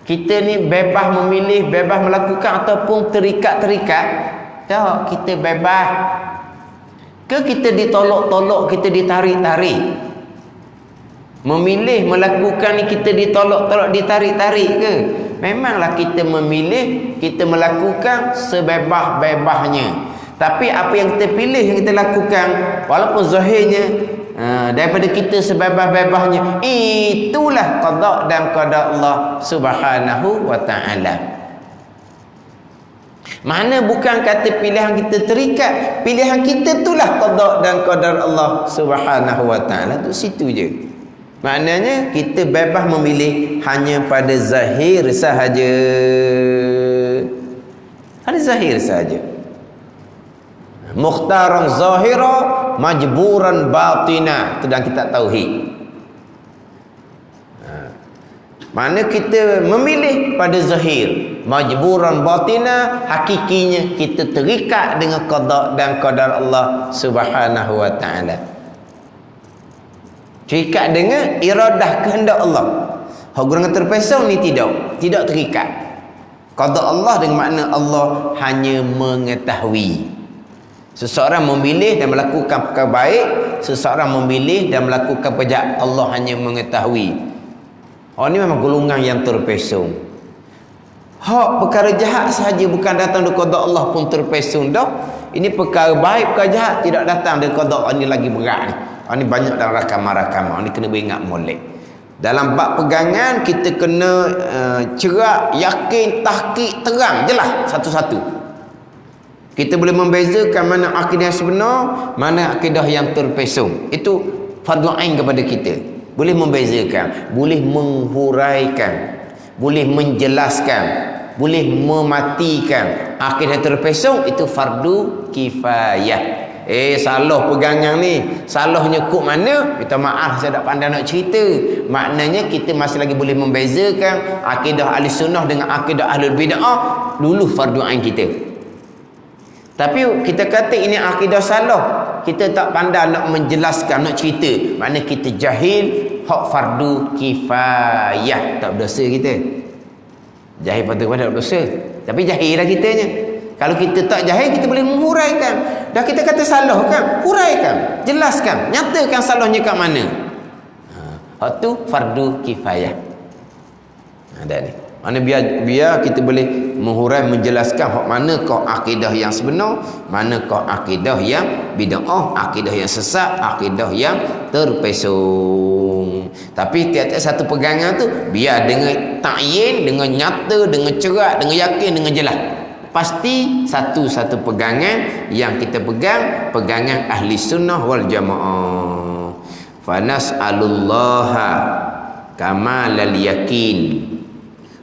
Kita ni bebas memilih, bebas melakukan ataupun terikat-terikat. Tak, kita bebas. Ke kita ditolak-tolak, kita ditarik-tarik? Memilih melakukan ni kita ditolak-tolak, ditarik-tarik ke? Memanglah kita memilih, kita melakukan sebebas-bebasnya. Tapi apa yang kita pilih, yang kita lakukan, walaupun zahirnya daripada kita sebebas-bebasnya, itulah qada dan qada Allah Subhanahu wa taala. Mana bukan kata pilihan kita terikat, pilihan kita itulah qada dan qadar Allah Subhanahu wa taala. Tu situ je. Maknanya kita bebas memilih hanya pada zahir sahaja. Pada zahir sahaja. Mukhtaran zahira, majburan batina. Itu dalam kitab tauhid. Mana kita memilih pada zahir, majburan batina, hakikinya kita terikat dengan qada dan qadar Allah Subhanahu wa taala. Terikat dengan iradah kehendak Allah. Golongan terpesong ni tidak terikat. Qada Allah dengan makna Allah hanya mengetahui. Seseorang memilih dan melakukan perkara baik, seseorang memilih dan melakukan perkara Allah hanya mengetahui. Ini memang golongan yang terpesong. Hak perkara jahat sahaja bukan datang dari qada Allah pun terpesong dah. Ini perkara baik, perkara jahat tidak datang dari qada Allah. Ini lagi berat ni. Ini banyak dalam rakaman-rakaman. Ini kena beringat molek. Dalam bab pegangan kita kena cerak, yakin, tahqiq, terang, jelas satu-satu. Kita boleh membezakan mana akidah yang sebenar, mana akidah yang terpesong. Itu fardu ain kepada kita. Boleh membezakan, boleh menghuraikan, boleh menjelaskan, boleh mematikan. Akidah terpesong itu fardu kifayah. Salah pegangan ni, salah nyekuk mana, minta maaf saya tak pandai nak cerita. Maknanya kita masih lagi boleh membezakan akidah ahli sunnah dengan akidah ahlul bid'ah, luluh fardu ain kita. Tapi kita kata ini akidah salah, kita tak pandai nak menjelaskan, nak cerita, makna kita jahil hak fardu kifayah. Tak berdosa kita. Jahil fardu kifayah tak berdosa, tapi jahil lah kitanya. Kalau kita tak jahil, kita boleh menghuraikan. Dah kita kata salah kan, huraikan, jelaskan, nyatakan salahnya kat mana. Hak tu fardu kifayah. Ada ni. Mana biar kita boleh menghurai, menjelaskan hak manakah akidah yang sebenar, manakah akidah yang bid'ah, akidah yang sesat, akidah yang terpesong. Tapi tiap-tiap satu pegangan tu biar dengan ta'yin, dengan nyata, dengan cerak, dengan yakin, dengan jelas. Pasti satu-satu pegangan yang kita pegang, pegangan ahli sunnah wal jamaah. Fanas'alullaha kamalal yakin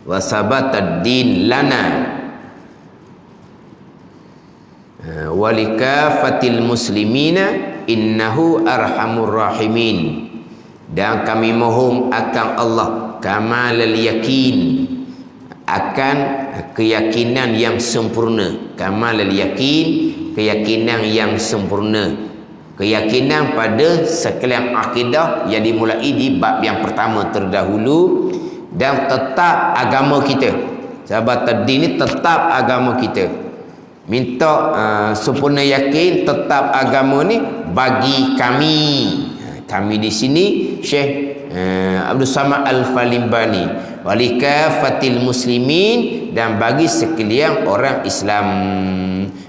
wa sabatad din lana walikafatil muslimina innahu arhamur rahimin. Dan kami mohon akan Allah kamalal yakin, akan keyakinan yang sempurna. Kamalal yakin, keyakinan yang sempurna, keyakinan pada sekalian akidah yang dimulai di bab yang pertama terdahulu, dan tetap agama kita. Sahabat tadi ni tetap agama kita. Minta sempurna yakin tetap agama ni bagi kami. Kami di sini Syekh Abdul Samad Al-Falimbani, walikafatil muslimin, dan bagi sekalian orang Islam.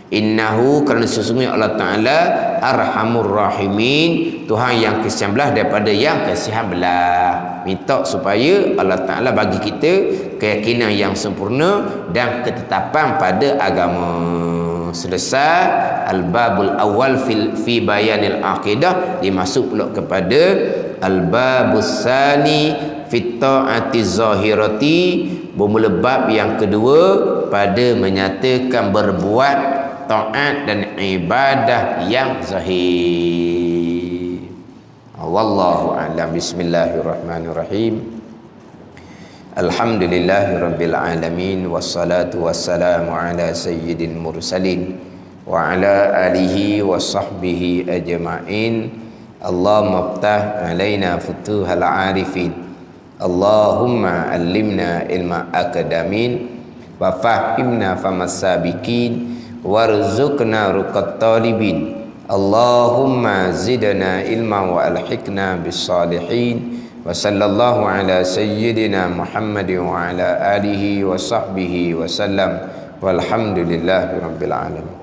Innahu, kerana sesungguhnya Allah Ta'ala arhamur rahimin, Tuhan yang kesian belah daripada yang kesian belah. Minta supaya Allah Ta'ala bagi kita keyakinan yang sempurna dan ketetapan pada agama. Selesai al-babul awal fi bayanil aqidah, dimasuk pula kepada al-babus sani fi ta'ati zahirati, bermula bab yang kedua pada menyatakan berbuat taat dan ibadah yang zahir. Wallahu a'lam. Bismillahirrahmanirrahim. Alhamdulillahirabbil alamin, wassalatu wassalamu ala sayyidil mursalin wa ala alihi wa sahbihi ajma'in. Allahumma iftah alaina futuhal arifin, Allahumma allimna ilma akadamin, wa fahimna famas sabiqin, warzuqna ruqat talibin. Allahumma zidna ilma wa alhiqna bis salihin. Wa sallallahu ala sayyidina Muhammadin wa ala alihi wa sahbihi wa sallam, walhamdulillahi rabbil alamin.